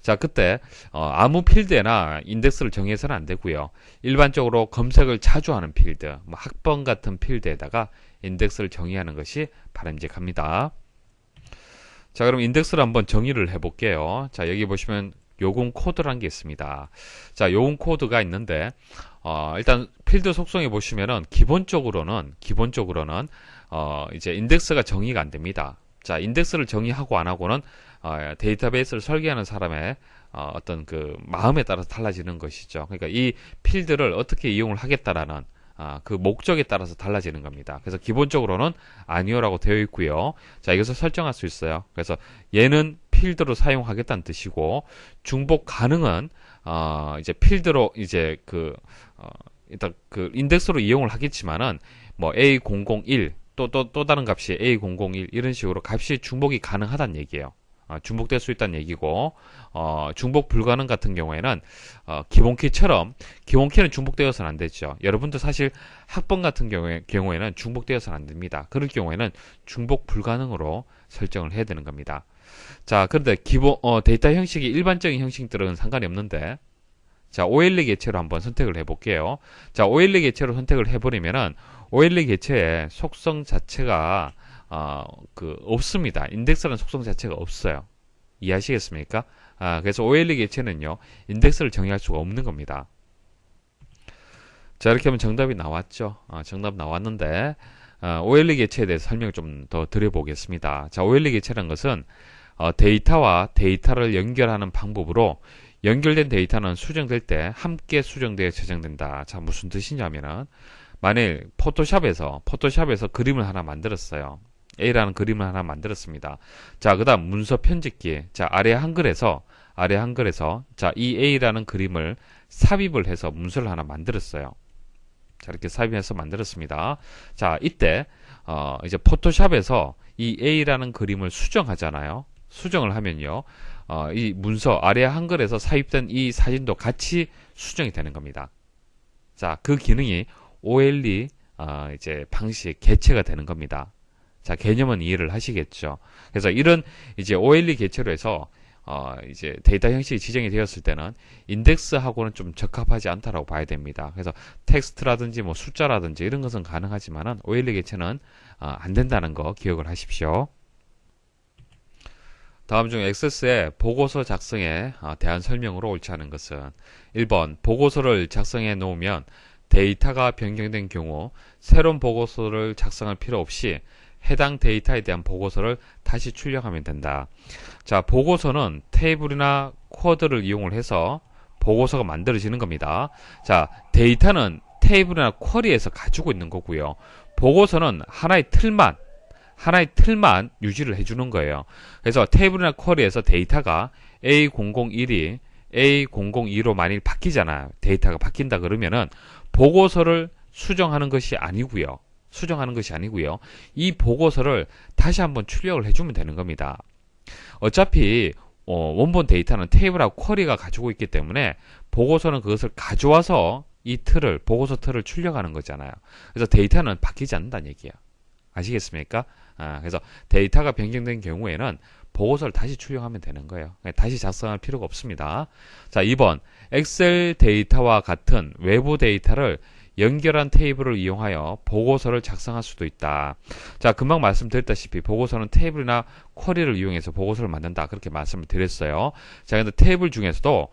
[SPEAKER 1] 자, 그때 아무 필드에나 인덱스를 정의해서는 안 되고요. 일반적으로 검색을 자주 하는 필드, 뭐 학번 같은 필드에다가 인덱스를 정의하는 것이 바람직합니다. 자, 그럼 인덱스를 한번 정의를 해볼게요. 자, 여기 보시면 요금 코드라는 게 있습니다. 자, 요금 코드가 있는데 일단 필드 속성에 보시면은 기본적으로는 이제 인덱스가 정의가 안 됩니다. 자, 인덱스를 정의하고 안 하고는 데이터베이스를 설계하는 사람의 어떤 그 마음에 따라서 달라지는 것이죠. 그러니까 이 필드를 어떻게 이용을 하겠다라는 그 목적에 따라서 달라지는 겁니다. 그래서 기본적으로는 아니오라고 되어 있고요. 자, 이것을 설정할 수 있어요. 그래서 얘는 필드로 사용하겠다는 뜻이고, 중복 가능은 이제 필드로 이제 일단 그 인덱스로 이용을 하겠지만은 뭐 A001 또 다른 값이 A001 이런 식으로 값이 중복이 가능하다는 얘기예요. 중복될 수 있다는 얘기고, 중복 불가능 같은 경우에는 기본키처럼 기본키는 중복되어서는 안 되죠. 여러분도 사실 학번 같은 경우에는 중복되어서는 안 됩니다. 그럴 경우에는 중복 불가능으로 설정을 해야 되는 겁니다. 자, 그런데 데이터 형식이 일반적인 형식들은 상관이 없는데, 자, OLE 개체로 한번 선택을 해볼게요. 자, OLE 개체로 선택을 해버리면은 OLE 개체의 속성 자체가 없습니다. 인덱스라는 속성 자체가 없어요. 이해하시겠습니까? 그래서 OLE 개체는요, 인덱스를 정의할 수가 없는 겁니다. 자, 이렇게 하면 정답이 나왔죠. 정답 나왔는데, OLE 개체에 대해서 설명을 좀 더 드려보겠습니다. 자, OLE 개체라는 것은, 데이터와 데이터를 연결하는 방법으로 연결된 데이터는 수정될 때 함께 수정되어 저장된다. 자, 무슨 뜻이냐면은, 만일 포토샵에서 그림을 하나 만들었어요. A라는 그림을 하나 만들었습니다. 자, 그 다음 문서 편집기. 자, 아래 한글에서 자, 이 A라는 그림을 삽입을 해서 문서를 하나 만들었어요. 자, 이렇게 삽입해서 만들었습니다. 자, 이때 이제 포토샵에서 이 A라는 그림을 수정하잖아요. 수정을 하면요, 이 문서 아래 한글에서 삽입된 이 사진도 같이 수정이 되는 겁니다. 자, 그 기능이 OLE 이제 방식 개체가 되는 겁니다. 자, 개념은 이해를 하시겠죠. 그래서 이런 이제 OLE 개체로 해서 이제 데이터 형식이 지정이 되었을 때는 인덱스하고는 좀 적합하지 않다라고 봐야 됩니다. 그래서 텍스트라든지 뭐 숫자라든지 이런 것은 가능하지만은 OLE 개체는 안 된다는 거 기억을 하십시오. 다음 중 XS의 보고서 작성에 대한 설명으로 옳지 않은 것은 1번 보고서를 작성해 놓으면 데이터가 변경된 경우 새로운 보고서를 작성할 필요 없이 해당 데이터에 대한 보고서를 다시 출력하면 된다. 자, 보고서는 테이블이나 쿼드를 이용을 해서 보고서가 만들어지는 겁니다. 자, 데이터는 테이블이나 쿼리에서 가지고 있는 거고요. 보고서는 하나의 틀만 유지를 해주는 거예요. 그래서 테이블이나 쿼리에서 데이터가 A001이 A002로 만일 바뀌잖아요. 데이터가 바뀐다 그러면은 보고서를 수정하는 것이 아니고요. 이 보고서를 다시 한번 출력을 해주면 되는 겁니다. 어차피 원본 데이터는 테이블하고 쿼리가 가지고 있기 때문에 보고서는 그것을 가져와서 이 보고서 틀을 출력하는 거잖아요. 그래서 데이터는 바뀌지 않는다는 얘기예요. 아시겠습니까? 그래서 데이터가 변경된 경우에는 보고서를 다시 출력하면 되는 거예요. 다시 작성할 필요가 없습니다. 자, 2번 엑셀 데이터와 같은 외부 데이터를 연결한 테이블을 이용하여 보고서를 작성할 수도 있다. 자, 금방 말씀드렸다시피 보고서는 테이블이나 쿼리를 이용해서 보고서를 만든다. 그렇게 말씀을 드렸어요. 자, 근데 테이블 중에서도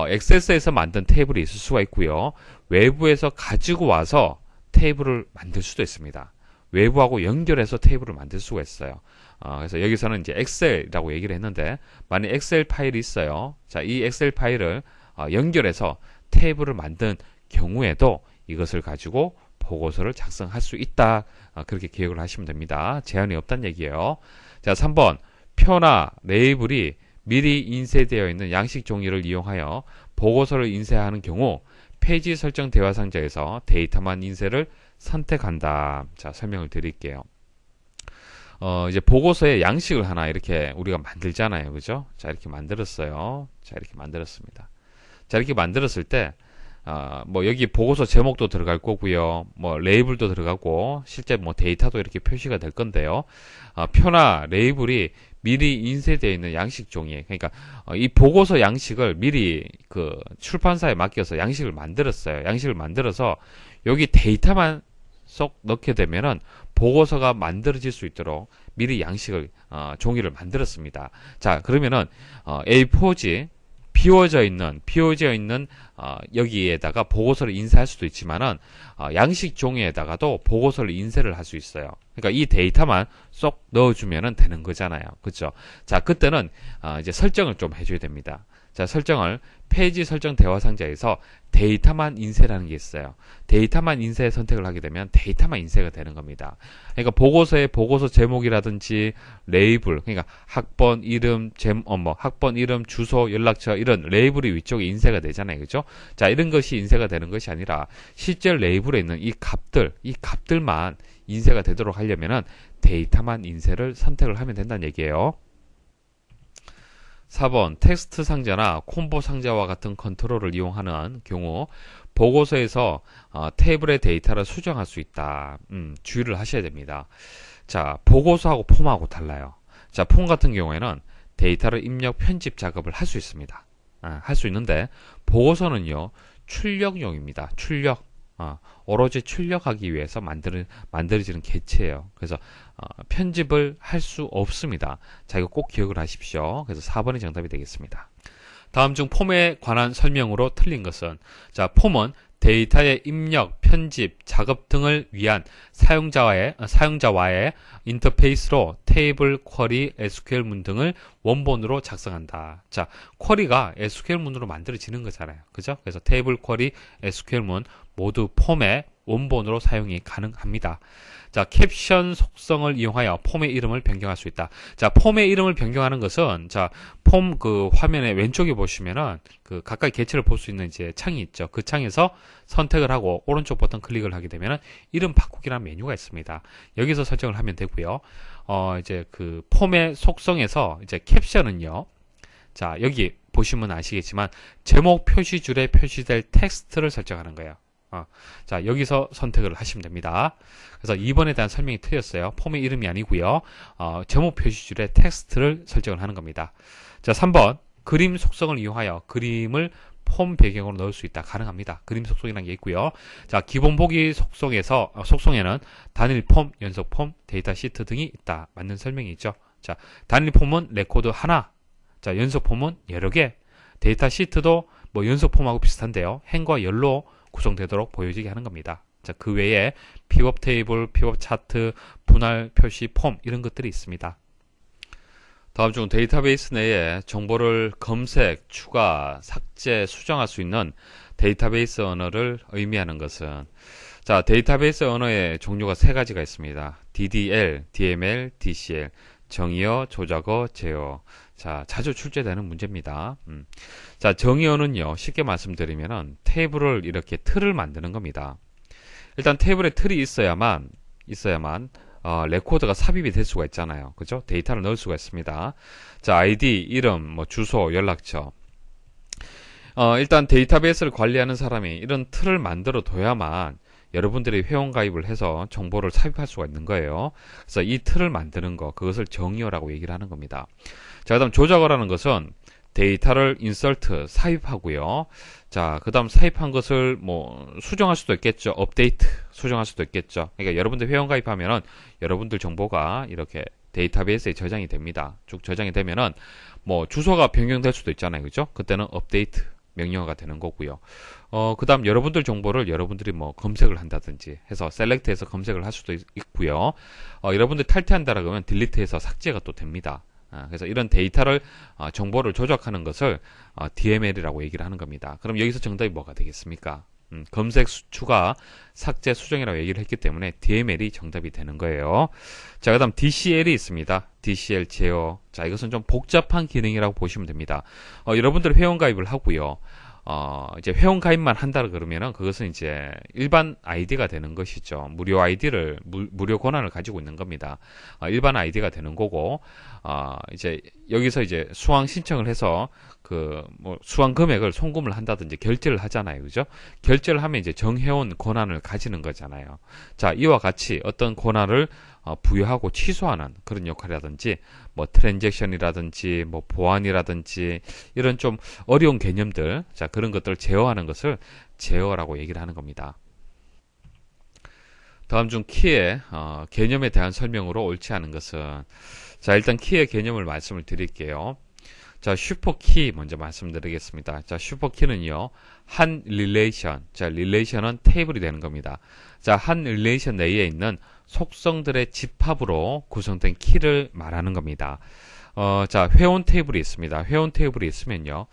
[SPEAKER 1] 엑셀에서 만든 테이블이 있을 수가 있고요. 외부에서 가지고 와서 테이블을 만들 수도 있습니다. 외부하고 연결해서 테이블을 만들 수가 있어요. 그래서 여기서는 이제 엑셀이라고 얘기를 했는데, 만약 엑셀 파일이 있어요. 자, 이 엑셀 파일을 연결해서 테이블을 만든 경우에도 이것을 가지고 보고서를 작성할 수 있다. 그렇게 기억을 하시면 됩니다. 제한이 없다는 얘기예요. 자, 3번 표나 레이블이 미리 인쇄되어 있는 양식 종이를 이용하여 보고서를 인쇄하는 경우 페이지 설정 대화 상자에서 데이터만 인쇄를 선택한다. 자, 설명을 드릴게요. 이제 보고서의 양식을 하나 이렇게 우리가 만들잖아요. 그죠? 자, 이렇게 만들었어요. 자, 이렇게 만들었습니다. 자, 이렇게 만들었을 때, 뭐 여기 보고서 제목도 들어갈 거고요. 뭐 레이블도 들어가고 실제 뭐 데이터도 이렇게 표시가 될 건데요. 표나 레이블이 미리 인쇄되어 있는 양식 종이, 그러니까 이 보고서 양식을 미리 그 출판사에 맡겨서 양식을 만들었어요. 양식을 만들어서 여기 데이터만 쏙 넣게 되면은 보고서가 만들어질 수 있도록 미리 양식을 종이를 만들었습니다. 자, 그러면은 A4지 비워져 있는 여기에다가 보고서를 인쇄할 수도 있지만은 양식 종이에다가도 보고서를 인쇄를 할 수 있어요. 그러니까 이 데이터만 쏙 넣어주면은 되는 거잖아요. 그렇죠? 자, 그때는 이제 설정을 좀 해줘야 됩니다. 자, 설정을 페이지 설정 대화 상자에서 데이터만 인쇄라는 게 있어요. 데이터만 인쇄 선택을 하게 되면 데이터만 인쇄가 되는 겁니다. 그러니까 보고서의 보고서 제목이라든지 레이블, 그러니까 학번 이름, 학번 이름, 주소, 연락처 이런 레이블이 위쪽에 인쇄가 되잖아요. 그죠? 자, 이런 것이 인쇄가 되는 것이 아니라 실제 레이블에 있는 이 값들만 인쇄가 되도록 하려면은 데이터만 인쇄를 선택을 하면 된다는 얘기예요. 4번 텍스트 상자나 콤보 상자와 같은 컨트롤을 이용하는 경우 보고서에서 테이블의 데이터를 수정할 수 있다. 주의를 하셔야 됩니다. 자, 보고서하고 폼하고 달라요. 자, 폼 같은 경우에는 데이터를 입력, 편집 작업을 할 수 있습니다. 할 수 있는데 보고서는요, 출력용입니다. 출력. 오로지 출력하기 위해서 만들어지는 객체예요. 그래서 편집을 할 수 없습니다. 자, 이거 꼭 기억을 하십시오. 그래서 4번이 정답이 되겠습니다. 다음 중 폼에 관한 설명으로 틀린 것은, 자, 폼은 데이터의 입력, 편집, 작업 등을 위한 사용자와의 인터페이스로 테이블, 쿼리, SQL문 등을 원본으로 작성한다. 자, 쿼리가 SQL문으로 만들어지는 거잖아요. 그죠? 그래서 테이블, 쿼리, SQL문 모두 폼의 원본으로 사용이 가능합니다. 자, 캡션 속성을 이용하여 폼의 이름을 변경할 수 있다. 자, 폼의 이름을 변경하는 것은, 자, 폼 그 화면의 왼쪽에 보시면은 그 가까이 개체를 볼 수 있는 이제 창이 있죠. 그 창에서 선택을 하고 오른쪽 버튼 클릭을 하게 되면은 이름 바꾸기라는 메뉴가 있습니다. 여기서 설정을 하면 되고요. 이제 그 폼의 속성에서 이제 캡션은요. 자, 여기 보시면 아시겠지만 제목 표시줄에 표시될 텍스트를 설정하는 거예요. 자, 여기서 선택을 하시면 됩니다. 그래서 2번에 대한 설명이 틀렸어요. 폼의 이름이 아니고요. 제목 표시줄에 텍스트를 설정을 하는 겁니다. 자, 3번 그림 속성을 이용하여 그림을 폼 배경으로 넣을 수 있다. 가능합니다. 그림 속성이라는 게 있고요. 자, 기본 보기 속성에는 단일 폼, 연속 폼, 데이터 시트 등이 있다. 맞는 설명이 있죠. 자, 단일 폼은 레코드 하나. 자, 연속 폼은 여러 개. 데이터 시트도 뭐 연속 폼하고 비슷한데요. 행과 열로 구성되도록 보여지게 하는 겁니다. 자, 그 외에 픽업 테이블, 픽업 차트, 분할 표시 폼 이런 것들이 있습니다. 다음 중 데이터베이스 내에 정보를 검색, 추가, 삭제, 수정할 수 있는 데이터베이스 언어를 의미하는 것은, 자, 데이터베이스 언어의 종류가 세 가지가 있습니다. DDL, DML, DCL, 정의어, 조작어, 제어. 자, 자주 출제되는 문제입니다. 자, 정의어는요, 쉽게 말씀드리면은 테이블을 이렇게 틀을 만드는 겁니다. 일단 테이블에 틀이 있어야만 레코드가 삽입이 될 수가 있잖아요. 그죠? 데이터를 넣을 수가 있습니다. 자, 아이디, 이름, 뭐 주소, 연락처. 일단 데이터베이스를 관리하는 사람이 이런 틀을 만들어 둬야만 여러분들이 회원가입을 해서 정보를 삽입할 수가 있는 거예요. 그래서 이 틀을 만드는 거, 그것을 정의어라고 얘기를 하는 겁니다. 자, 그 다음 조작어라는 것은 데이터를 인서트, 삽입하고요. 자, 그 다음 삽입한 것을 뭐 수정할 수도 있겠죠. 업데이트, 수정할 수도 있겠죠. 그러니까 여러분들 회원가입하면은 여러분들 정보가 이렇게 데이터베이스에 저장이 됩니다. 쭉 저장이 되면은 뭐 주소가 변경될 수도 있잖아요. 그죠? 그때는 업데이트 명령어가 되는 거고요. 그 다음 여러분들 정보를 여러분들이 뭐 검색을 한다든지 해서 셀렉트해서 검색을 할 수도 있고요. 여러분들 탈퇴한다라 그러면 딜리트해서 삭제가 또 됩니다. 그래서 이런 데이터를 정보를 조작하는 것을 DML이라고 얘기를 하는 겁니다. 그럼 여기서 정답이 뭐가 되겠습니까? 검색, 추가, 삭제, 수정이라고 얘기를 했기 때문에 DML이 정답이 되는 거예요. 자, 그 다음 DCL이 있습니다. DCL 제어. 자, 이것은 좀 복잡한 기능이라고 보시면 됩니다. 여러분들 회원가입을 하고요. 이제 회원 가입만 한다 그러면은 그것은 이제 일반 아이디가 되는 것이죠. 무료 아이디를 무료 권한을 가지고 있는 겁니다. 일반 아이디가 되는 거고, 이제 여기서 이제 수강 신청을 해서 그 뭐 수강 금액을 송금을 한다든지 결제를 하잖아요. 그죠? 결제를 하면 이제 정회원 권한을 가지는 거잖아요. 자, 이와 같이 어떤 권한을 부여하고 취소하는 그런 역할이라든지 뭐 트랜잭션이라든지 뭐 보안이라든지 이런 좀 어려운 개념들, 자, 그런 것들을 제어하는 것을 제어라고 얘기를 하는 겁니다. 다음 중 키의 개념에 대한 설명으로 옳지 않은 것은, 자, 일단 키의 개념을 말씀을 드릴게요. 자, 슈퍼키 먼저 말씀드리겠습니다. 자, 슈퍼키는요, 한 릴레이션, 자, 릴레이션은 테이블이 되는 겁니다. 자, 한 릴레이션 내에 있는 속성들의 집합으로 구성된 키를 말하는 겁니다. 자, 회원 테이블이 있습니다. 회원 테이블이 있으면요,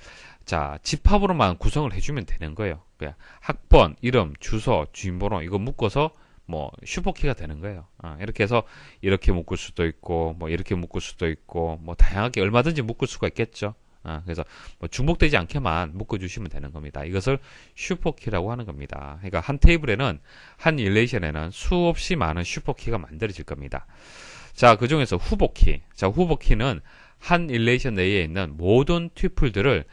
[SPEAKER 1] 자, 집합으로만 구성을 해주면 되는 거예요. 그냥 학번, 이름, 주소, 주인번호 이거 묶어서 뭐 슈퍼키가 되는 거예요. 이렇게 해서 이렇게 묶을 수도 있고, 뭐 이렇게 묶을 수도 있고, 뭐 다양하게 얼마든지 묶을 수가 있겠죠. 그래서 뭐 중복되지 않게만 묶어주시면 되는 겁니다. 이것을 슈퍼키라고 하는 겁니다. 그러니까 한 테이블에는, 한 릴레이션에는 수없이 많은 슈퍼키가 만들어질 겁니다. 자, 그 중에서 후보키. 자, 후보키는 한 릴레이션 내에 있는 모든 튜플들을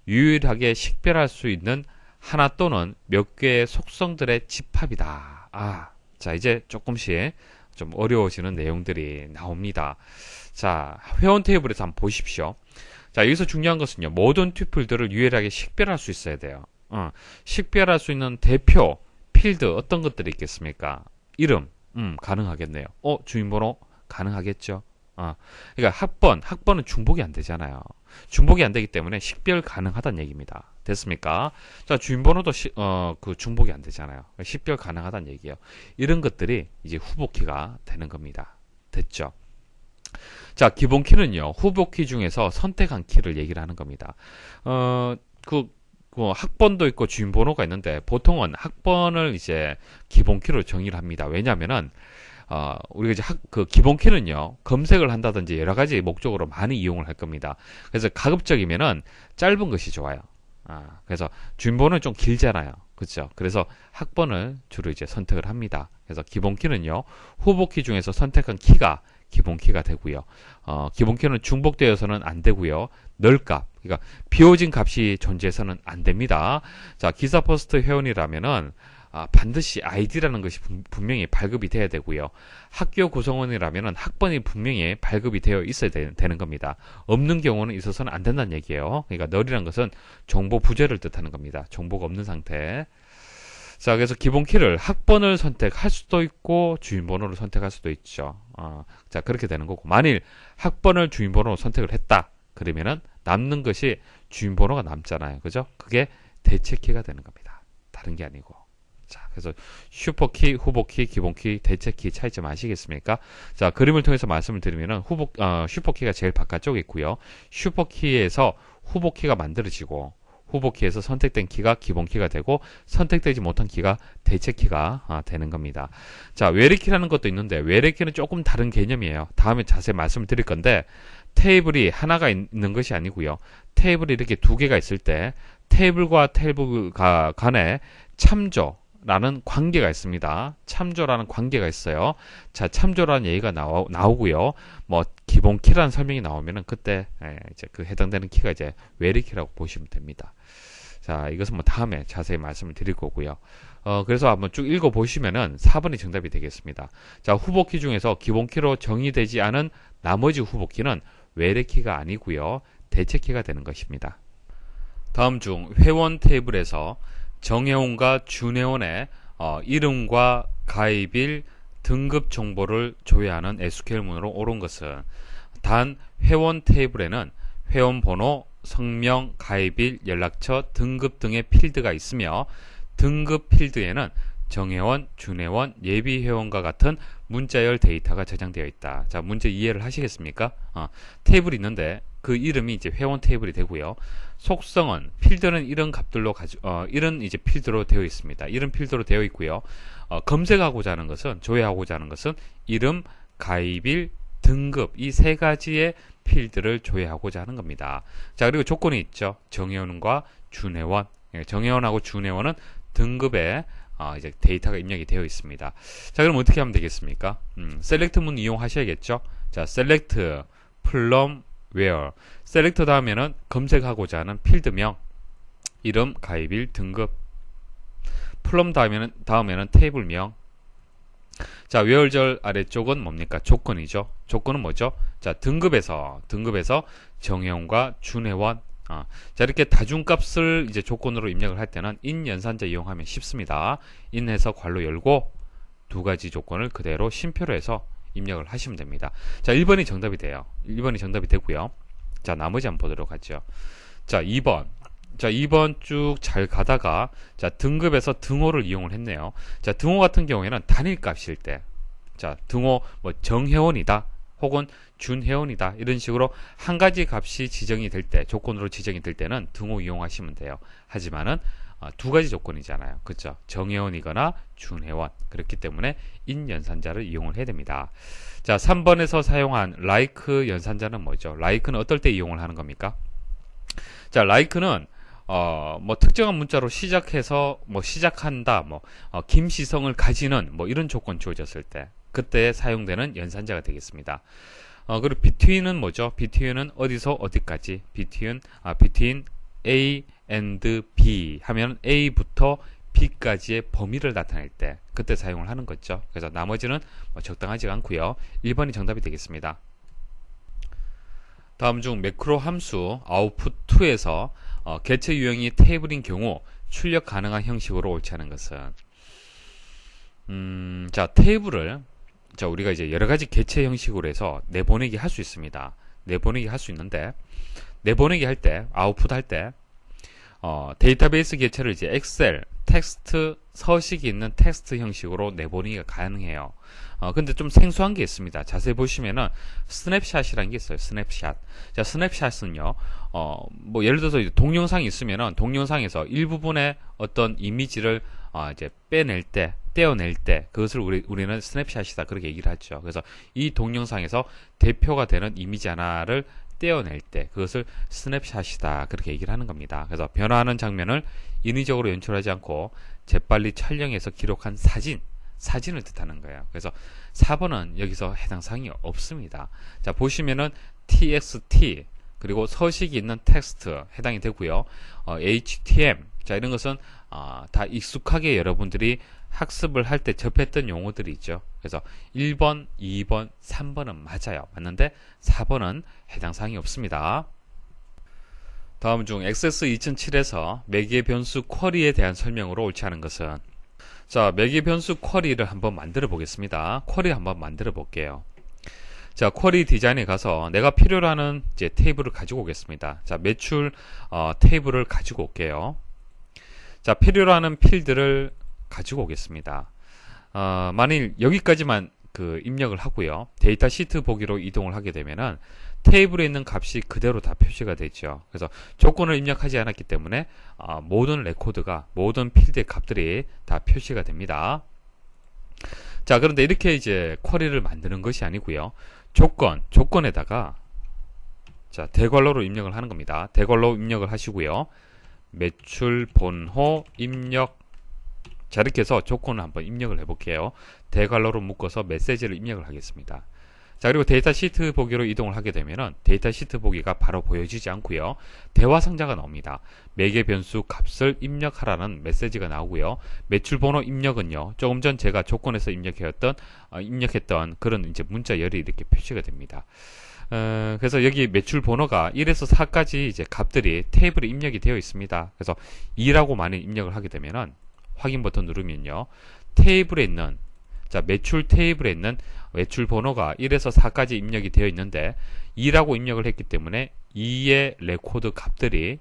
[SPEAKER 1] 유일하게 식별할 수 있는 하나 또는 몇 개의 속성들의 집합이다. 자, 이제 조금씩 좀 어려워지는 내용들이 나옵니다. 자, 회원 테이블에서 한번 보십시오. 자, 여기서 중요한 것은요, 모든 튜플들을 유일하게 식별할 수 있어야 돼요. 식별할 수 있는 대표 필드 어떤 것들이 있겠습니까? 이름, 가능하겠네요. 주인번호 가능하겠죠. 그러니까 학번은 중복이 안 되잖아요. 중복이 안 되기 때문에 식별 가능하다는 얘기입니다. 됐습니까? 자, 주인번호도 그 중복이 안 되잖아요. 식별 가능하다는 얘기예요. 이런 것들이 이제 후보키가 되는 겁니다. 됐죠? 자, 기본 키는요, 후보키 중에서 선택한 키를 얘기를 하는 겁니다. 학번도 있고 주인번호가 있는데, 보통은 학번을 이제 기본 키로 정의를 합니다. 왜냐면은, 우리가 이제 그 기본 키는요, 검색을 한다든지 여러 가지 목적으로 많이 이용을 할 겁니다. 그래서 가급적이면은 짧은 것이 좋아요. 그래서 주인번호는 좀 길잖아요. 그렇죠? 그래서 학번을 주로 이제 선택을 합니다. 그래서 기본 키는요, 후보 키 중에서 선택한 키가 기본 키가 되고요. 기본 키는 중복되어서는 안 되고요. 널 값, 그러니까 비워진 값이 존재해서는 안 됩니다. 자, 기사 퍼스트 회원이라면은 반드시 아이디라는 것이 분명히 발급이 돼야 되고요. 학교 구성원이라면 학번이 분명히 발급이 되어 있어야 되는 겁니다. 없는 경우는 있어서는 안 된다는 얘기예요. 그러니까 널이라는 것은 정보 부재를 뜻하는 겁니다. 정보가 없는 상태. 자, 그래서 기본 키를 학번을 선택할 수도 있고 주인번호를 선택할 수도 있죠. 자, 그렇게 되는 거고, 만일 학번을 주인번호로 선택을 했다 그러면은 남는 것이 주인번호가 남잖아요. 그죠? 그게 대체키가 되는 겁니다. 다른 게 아니고. 자, 그래서 슈퍼키, 후보키, 기본키, 대체키 차이점 아시겠습니까? 자, 그림을 통해서 말씀을 드리면은 슈퍼키가 제일 바깥쪽에 있고요. 슈퍼키에서 후보키가 만들어지고, 후보키에서 선택된 키가 기본키가 되고, 선택되지 못한 키가 대체키가 되는 겁니다. 자, 외래키라는 것도 있는데, 외래키는 조금 다른 개념이에요. 다음에 자세히 말씀을 드릴 건데, 테이블이 하나가 있는 것이 아니고요. 테이블이 이렇게 두 개가 있을 때, 테이블과 테이블 간에 참조라는 관계가 있습니다. 참조라는 관계가 있어요. 자, 참조라는 얘기가 나오고요. 뭐 기본 키라는 설명이 나오면은 그때 이제 그 해당되는 키가 이제 외래키라고 보시면 됩니다. 자, 이것은 뭐 다음에 자세히 말씀을 드릴 거고요. 그래서 한번 쭉 읽어 보시면은 4번이 정답이 되겠습니다. 자, 후보키 중에서 기본키로 정의되지 않은 나머지 후보키는 외래키가 아니고요. 대체키가 되는 것입니다. 다음 중 회원 테이블에서 정회원과 준회원의 이름과 가입일, 등급 정보를 조회하는 SQL문으로 옳은 것은, 단 회원 테이블에는 회원 번호, 성명, 가입일, 연락처, 등급 등의 필드가 있으며, 등급 필드에는 정회원, 준회원, 예비회원과 같은 문자열 데이터가 저장되어 있다. 자, 문제 이해를 하시겠습니까? 테이블이 있는데 그 이름이 이제 회원 테이블이 되고요. 속성은, 필드는 이런 값들로 이런 이제 필드로 되어 있습니다. 이런 필드로 되어 있고요. 검색하고자 하는 것은, 조회하고자 하는 것은 이름, 가입일, 등급, 이 세 가지의 필드를 조회하고자 하는 겁니다. 자, 그리고 조건이 있죠. 정회원과 준회원. 정회원하고 준회원은 등급에 이제 데이터가 입력이 되어 있습니다. 자, 그럼 어떻게 하면 되겠습니까? select 문 이용하셔야겠죠? 자, select from where. select 다음에는 검색하고자 하는 필드명, 이름, 가입일, 등급. from 다음에는 테이블명. 자, where절 아래쪽은 뭡니까? 조건이죠. 조건은 뭐죠? 자, 등급에서 정회원과 준회원. 자, 이렇게 다중값을 이제 조건으로 입력을 할 때는 in 연산자 이용하면 쉽습니다. in해서 괄호 열고 두 가지 조건을 그대로 쉼표로 해서 입력을 하시면 됩니다. 자, 1번이 정답이 돼요. 1번이 정답이 되고요. 자, 나머지 한번 보도록 하죠. 자, 2번. 자, 2번 쭉 잘 가다가 자, 등급에서 등호를 이용을 했네요. 자, 등호 같은 경우에는 단일 값일 때, 자, 등호 뭐 정회원이다 혹은 준회원이다 이런 식으로 한 가지 값이 지정이 될 때, 조건으로 지정이 될 때는 등호 이용하시면 돼요. 하지만은 두 가지 조건이잖아요. 그렇죠? 정회원이거나 준회원. 그렇기 때문에 in 연산자를 이용을 해야 됩니다. 자, 3번에서 사용한 like 연산자는 뭐죠? like는 어떨 때 이용을 하는 겁니까? 자, like는 뭐 특정한 문자로 시작해서 뭐 시작한다, 뭐 김시성을 가지는 뭐 이런 조건 주어졌을 때 그때 사용되는 연산자가 되겠습니다. 그리고 between은 뭐죠? between은 어디서 어디까지? between A and B 하면 A부터 B까지의 범위를 나타낼 때 그때 사용을 하는 거죠. 그래서 나머지는 뭐 적당하지 않고요. 1번이 정답이 되겠습니다. 다음 중 매크로 함수 output2에서 개체 유형이 테이블인 경우 출력 가능한 형식으로 옳지 않은 것은 자, 테이블을 자, 우리가 이제 여러 가지 개체 형식으로 해서 내보내기 할 수 있습니다. 내보내기 할 수 있는데 내보내기 할 때 아웃풋 할 때 데이터베이스 개체를 이제 엑셀, 텍스트, 서식이 있는 텍스트 형식으로 내보내기가 가능해요. 근데 좀 생소한 게 있습니다. 자세히 보시면은 스냅샷이라는 게 있어요. 스냅샷. 자, 스냅샷은요, 뭐 예를 들어서 동영상이 있으면은 동영상에서 일부분의 어떤 이미지를 이제 빼낼 때, 떼어낼 때 그것을 우리는 스냅샷이다 그렇게 얘기를 하죠. 그래서 이 동영상에서 대표가 되는 이미지 하나를 떼어낼 때 그것을 스냅샷이다 그렇게 얘기를 하는 겁니다. 그래서 변화하는 장면을 인위적으로 연출하지 않고 재빨리 촬영해서 기록한 사진을 뜻하는 거예요. 그래서 4번은 여기서 해당 사항이 없습니다. 자, 보시면은 txt 그리고 서식이 있는 텍스트 해당이 되고요. htm 자, 이런 것은 다 익숙하게 여러분들이 학습을 할 때 접했던 용어들이 있죠. 그래서 1번, 2번, 3번은 맞아요. 맞는데 4번은 해당 사항이 없습니다. 다음 중 XS 2007에서 매개 변수 쿼리에 대한 설명으로 옳지 않은 것은 자, 매개 변수 쿼리를 한번 만들어 보겠습니다. 쿼리 한번 만들어 볼게요. 자, 쿼리 디자인에 가서 내가 필요로 하는 이제 테이블을 가지고 오겠습니다. 자, 매출 테이블을 가지고 올게요. 자, 필요로 하는 필드를 가지고 오겠습니다. 만일 여기까지만 입력을 하고요. 데이터 시트 보기로 이동을 하게 되면은 테이블에 있는 값이 그대로 다 표시가 되죠. 그래서 조건을 입력하지 않았기 때문에 모든 레코드가 모든 필드의 값들이 다 표시가 됩니다. 자, 그런데 이렇게 이제 쿼리를 만드는 것이 아니고요. 조건에다가 자, 대괄호로 입력을 하는 겁니다. 대괄호 입력을 하시고요. 매출 번호 입력 자, 이렇게 해서 조건을 한번 입력을 해볼게요. 대괄호로 묶어서 메시지를 입력을 하겠습니다. 자, 그리고 데이터 시트 보기로 이동을 하게 되면은 데이터 시트 보기가 바로 보여지지 않고요. 대화 상자가 나옵니다. 매개 변수 값을 입력하라는 메시지가 나오고요. 매출 번호 입력은요. 조금 전 제가 조건에서 입력했던 그런 이제 문자열이 이렇게 표시가 됩니다. 그래서 여기 매출 번호가 1에서 4까지 이제 값들이 테이블에 입력이 되어 있습니다. 그래서 2라고 만약 입력을 하게 되면은 확인 버튼 누르면요. 테이블에 있는 자, 매출 테이블에 있는 매출 번호가 1에서 4까지 입력이 되어 있는데 2라고 입력을 했기 때문에 2의 레코드 값들이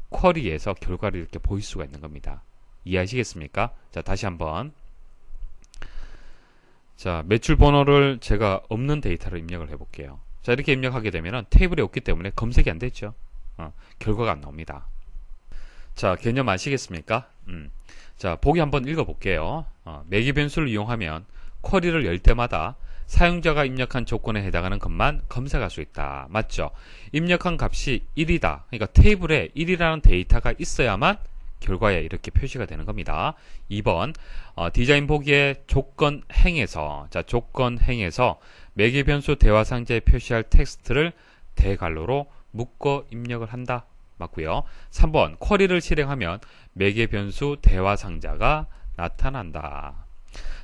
[SPEAKER 1] 쿼리에서 결과를 이렇게 보일 수가 있는 겁니다. 이해하시겠습니까? 자, 다시 한번 자, 매출 번호를 제가 없는 데이터로 입력을 해볼게요. 자, 이렇게 입력하게 되면 테이블에 없기 때문에 검색이 안 되죠. 결과가 안 나옵니다. 자, 개념 아시겠습니까? 자, 보기 한번 읽어볼게요. 매개 변수를 이용하면 쿼리를 열 때마다 사용자가 입력한 조건에 해당하는 것만 검색할 수 있다. 맞죠? 입력한 값이 1이다. 그러니까 테이블에 1이라는 데이터가 있어야만 결과에 이렇게 표시가 되는 겁니다. 2번 디자인 보기에 조건 행에서 조건 행에서 매개 변수 대화 상자에 표시할 텍스트를 대괄호로 묶어 입력을 한다. 맞고요. 3번 쿼리를 실행하면 매개 변수 대화 상자가 나타난다.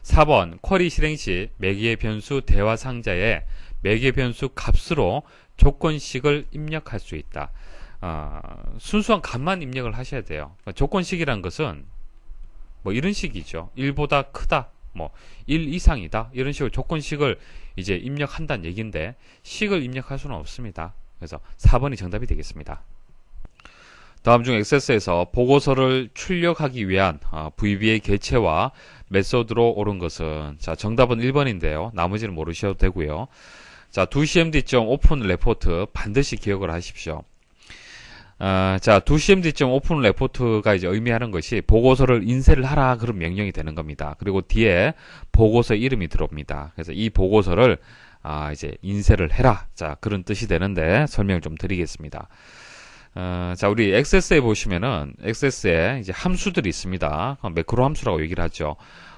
[SPEAKER 1] 4번 쿼리 실행 시 매개 변수 대화 상자에 매개 변수 값으로 조건식을 입력할 수 있다. 순수한 값만 입력을 하셔야 돼요. 그러니까 조건식이란 것은 뭐 이런 식이죠. 1보다 크다, 뭐 1 이상이다, 이런 식으로 조건식을 이제 입력한다는 얘기인데 식을 입력할 수는 없습니다. 그래서 4번이 정답이 되겠습니다. 다음 중 액세스에서 보고서를 출력하기 위한 VBA 개체와 메소드로 옳은 것은, 자, 정답은 1번인데요. 나머지는 모르셔도 되고요. 자, 2cmd.open 레포트 반드시 기억을 하십시오. 자, 2cmd.open 레포트가 이제 의미하는 것이 보고서를 인쇄를 하라, 그런 명령이 되는 겁니다. 그리고 뒤에 보고서 이름이 들어옵니다. 그래서 이 보고서를 이제 인쇄를 해라, 자, 그런 뜻이 되는데 설명을 좀 드리겠습니다. 자, 우리 액세스에 보시면은 액세스에 이제 함수들이 있습니다. 매크로 함수라고 얘기를 하죠.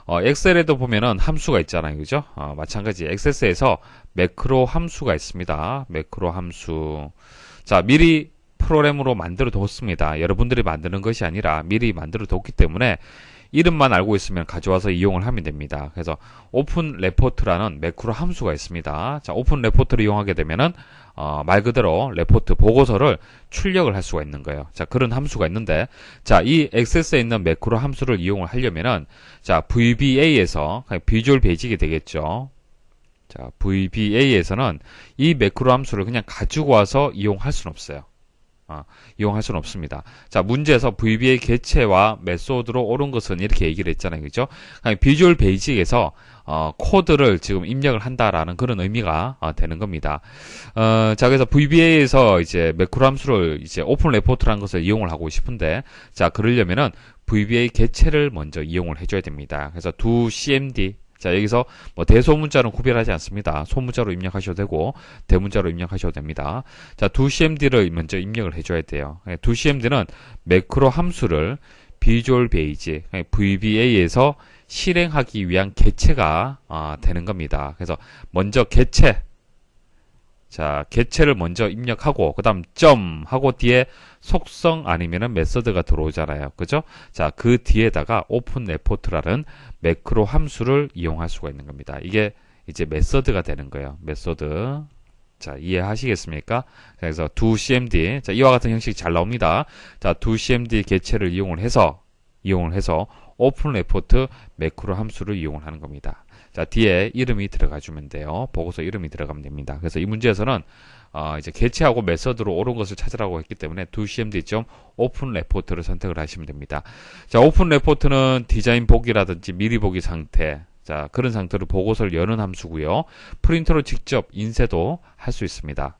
[SPEAKER 1] 엑셀에도 보면은 함수가 있잖아요, 그죠? 마찬가지 액세스에서 매크로 함수가 있습니다. 매크로 함수. 자, 미리 프로그램으로 만들어 뒀습니다. 여러분들이 만드는 것이 아니라 미리 만들어 뒀기 때문에 이름만 알고 있으면 가져와서 이용을 하면 됩니다. 그래서 오픈 레포트라는 매크로 함수가 있습니다. 자, 오픈 레포트를 이용하게 되면은 말 그대로 레포트 보고서를 출력을 할 수가 있는 거예요. 자, 그런 함수가 있는데, 자, 이 액세스에 있는 매크로 함수를 이용을 하려면은, 자, VBA에서 비주얼 베이직이 되겠죠. 자, VBA에서는 이 매크로 함수를 그냥 가지고 와서 이용할 수는 없어요. 이용할 수는 없습니다. 자, 문제에서 VBA 개체와 메소드로 옳은 것은 이렇게 얘기를 했잖아요, 그죠? 비주얼 베이직에서 코드를 지금 입력을 한다라는 그런 의미가 되는 겁니다. 자, 그래서 VBA에서 이제 매크로 함수를 이제 오픈 레포트라는 것을 이용을 하고 싶은데, 자, 그러려면은 VBA 개체를 먼저 이용을 해줘야 됩니다. 그래서 doCMD, 자, 여기서 뭐 대소문자는 구별하지 않습니다. 소문자로 입력하셔도 되고 대문자로 입력하셔도 됩니다. 자, doCMD를 먼저 입력을 해줘야 돼요. doCMD는 매크로 함수를 비주얼 베이직 VBA에서 실행하기 위한 개체가 되는 겁니다. 그래서 먼저 개체, 자, 개체를 먼저 입력하고 그 다음 점 하고 뒤에 속성 아니면은 메서드가 들어오잖아요, 그죠? 자, 그 뒤에다가 오픈 레포트라는 매크로 함수를 이용할 수가 있는 겁니다. 이게 이제 메서드가 되는 거예요. 메서드. 자, 이해하시겠습니까? 그래서 doCMD, 자, 이와 같은 형식이 잘 나옵니다. 자, doCMD 개체를 이용을 해서 오픈 레포트 매크로 함수를 이용을 하는 겁니다. 자, 뒤에 이름이 들어가 주면 돼요. 보고서 이름이 들어가면 됩니다. 그래서 이 문제에서는 이제 개체하고 메서드로 옳은 것을 찾으라고 했기 때문에 doCMD.open 레포트를 선택을 하시면 됩니다. 자, 오픈 레포트는 디자인 보기라든지 미리 보기 상태, 자, 그런 상태로 보고서를 여는 함수고요. 프린터로 직접 인쇄도 할 수 있습니다.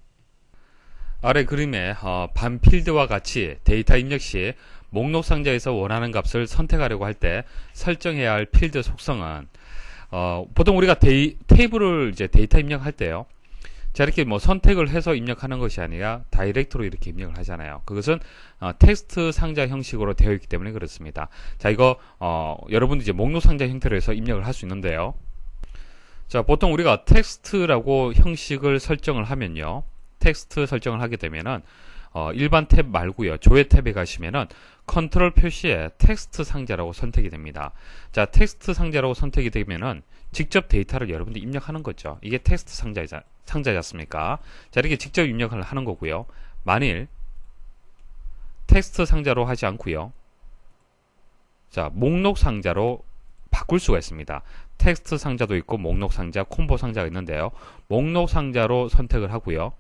[SPEAKER 1] 아래 그림에 반필드와 같이 데이터 입력 시 목록 상자에서 원하는 값을 선택하려고 할 때 설정해야 할 필드 속성은, 보통 우리가 테이블을 이제 데이터 입력할 때요, 자, 이렇게 뭐 선택을 해서 입력하는 것이 아니라 다이렉트로 이렇게 입력을 하잖아요. 그것은 텍스트 상자 형식으로 되어 있기 때문에 그렇습니다. 자, 이거 여러분들 이제 목록 상자 형태로 해서 입력을 할 수 있는데요. 자, 보통 우리가 텍스트라고 형식을 설정을 하면요, 텍스트 설정을 하게 되면은 일반 탭 말고요, 조회 탭에 가시면은 컨트롤 표시에 텍스트 상자라고 선택이 됩니다. 자, 텍스트 상자라고 선택이 되면은 직접 데이터를 여러분들이 입력하는 거죠. 이게 텍스트 상자지 않습니까? 자, 이렇게 직접 입력을 하는 거고요. 만일 텍스트 상자로 하지 않고요, 자, 목록 상자로 바꿀 수가 있습니다. 텍스트 상자도 있고 목록 상자, 콤보 상자가 있는데요. 목록 상자로 선택을 하고요.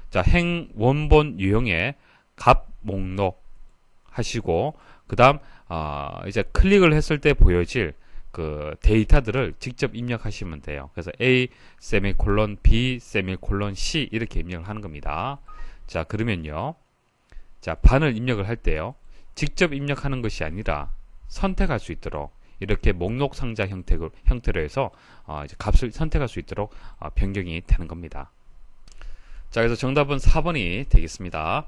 [SPEAKER 1] 자, 행 원본 유형의 값 목록 하시고, 그 다음 이제 클릭을 했을 때 보여질 그 데이터들을 직접 입력하시면 돼요. 그래서 A, 세미콜론, B, 세미콜론, C 이렇게 입력을 하는 겁니다. 자, 그러면요, 자, 반을 입력을 할 때요, 직접 입력하는 것이 아니라 선택할 수 있도록 이렇게 목록 상자 형태로 해서 이제 값을 선택할 수 있도록 변경이 되는 겁니다. 자, 그래서 정답은 4번이 되겠습니다.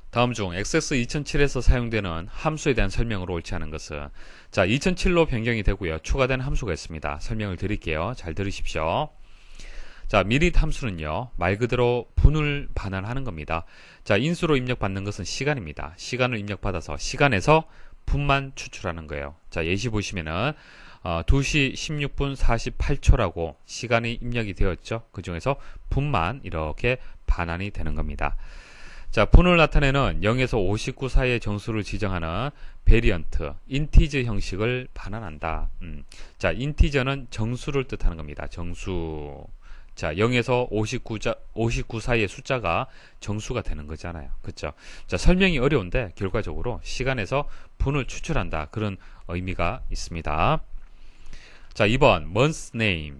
[SPEAKER 1] 다음 중 XS2007에서 사용되는 함수에 대한 설명으로 옳지 않은 것은, 자, 2007로 변경이 되고요. 추가된 함수가 있습니다. 설명을 드릴게요. 잘 들으십시오. 자, 미닛 함수는요, 말 그대로 분을 반환하는 겁니다. 자, 인수로 입력받는 것은 시간입니다. 시간을 입력받아서 시간에서 분만 추출하는 거예요. 자, 예시 보시면은 2시 16분 48초라고 시간이 입력이 되었죠. 그 중에서 분만 이렇게 반환이 되는 겁니다. 자, 분을 나타내는 0에서 59 사이의 정수를 지정하는 베리언트, 인티저 형식을 반환한다. 자, 인티저는 정수를 뜻하는 겁니다. 정수. 자, 0에서 59 사이의 숫자가 정수가 되는 거잖아요. 그쵸? 자, 설명이 어려운데 결과적으로 시간에서 분을 추출한다. 그런 의미가 있습니다. 자, 2번 month name.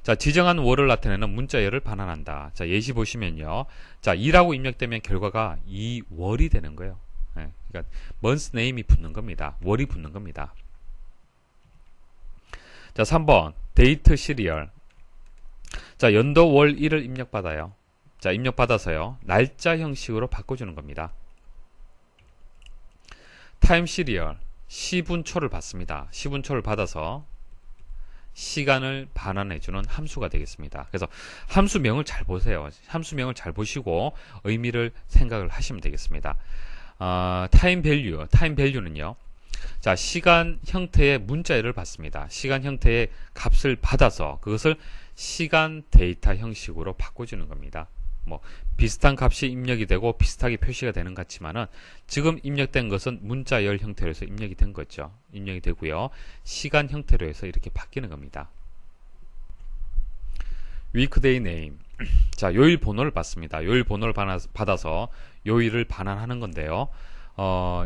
[SPEAKER 1] 자, 지정한 월을 나타내는 문자열을 반환한다. 자, 예시 보시면요. 자, 2라고 입력되면 결과가 2월이 되는 거예요. 네, 그러니까 month name이 붙는 겁니다. 월이 붙는 겁니다. 자, 3번 date serial. 자, 연도 월 일을 입력받아요. 자, 입력받아서요. 날짜 형식으로 바꿔주는 겁니다. time serial. 시분초를 받습니다. 시분초를 받아서 시간을 반환해주는 함수가 되겠습니다. 그래서 함수명을 잘 보세요. 함수명을 잘 보시고 의미를 생각을 하시면 되겠습니다. time value는요. 자, 시간 형태의 문자열을 받습니다. 시간 형태의 값을 받아서 그것을 시간 데이터 형식으로 바꿔주는 겁니다. 뭐 비슷한 값이 입력이 되고 비슷하게 표시가 되는 것 같지만은 지금 입력된 것은 문자열 형태로 해서 입력이 된 거죠. 입력이 되고요. 시간 형태로 해서 이렇게 바뀌는 겁니다. weekday name. 자, 요일 번호를 받습니다. 요일 번호를 받아서 요일을 반환하는 건데요.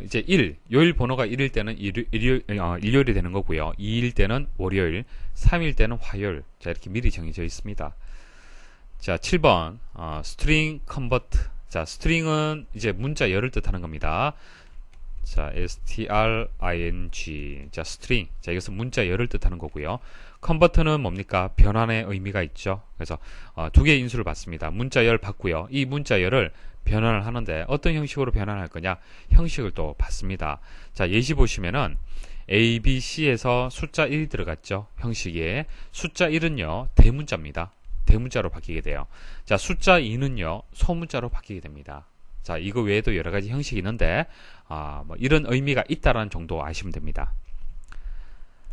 [SPEAKER 1] 이제 요일 번호가 1일 때는 일요일이 되는 거고요. 2일 때는 월요일, 3일 때는 화요일. 자, 이렇게 미리 정해져 있습니다. 자, 7번 string convert. 자, string은 이제 문자열을 뜻하는 겁니다. 자, string. 자, string. 자, 이것은 문자열을 뜻하는 거고요. convert는 뭡니까? 변환의 의미가 있죠. 그래서 두 개의 인수를 받습니다. 문자열 받고요. 이 문자열을 변환을 하는데 어떤 형식으로 변환할 거냐? 형식을 또 받습니다. 자, 예시 보시면은 A, B, C에서 숫자 1이 들어갔죠. 형식에. 숫자 1은요, 대문자입니다. 대문자로 바뀌게 돼요. 자, 숫자 2는요, 소문자로 바뀌게 됩니다. 자, 이거 외에도 여러 가지 형식이 있는데, 뭐 이런 의미가 있다라는 정도 아시면 됩니다.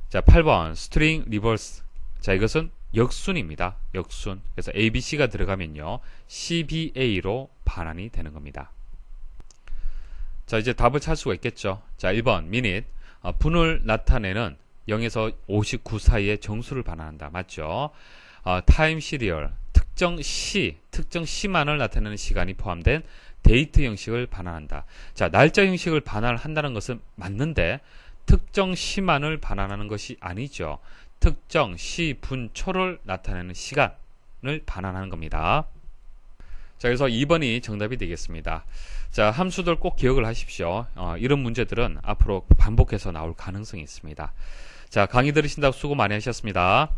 [SPEAKER 1] 자, 8번, string reverse. 자, 이것은 역순입니다. 역순. 그래서 A, B, C가 들어가면요, CBA로 반환이 되는 겁니다. 자, 이제 답을 찾을 수가 있겠죠. 자, 1번, minute. 분을 나타내는 0에서 59 사이의 정수를 반환한다. 맞죠? time serial. 특정 시만을 나타내는 시간이 포함된 데이트 형식을 반환한다. 자, 날짜 형식을 반환한다는 것은 맞는데 특정 시만을 반환하는 것이 아니죠. 특정 시, 분, 초를 나타내는 시간을 반환하는 겁니다. 자, 그래서 2번이 정답이 되겠습니다. 자, 함수들 꼭 기억을 하십시오. 이런 문제들은 앞으로 반복해서 나올 가능성이 있습니다. 자, 강의 들으신다고 수고 많이 하셨습니다.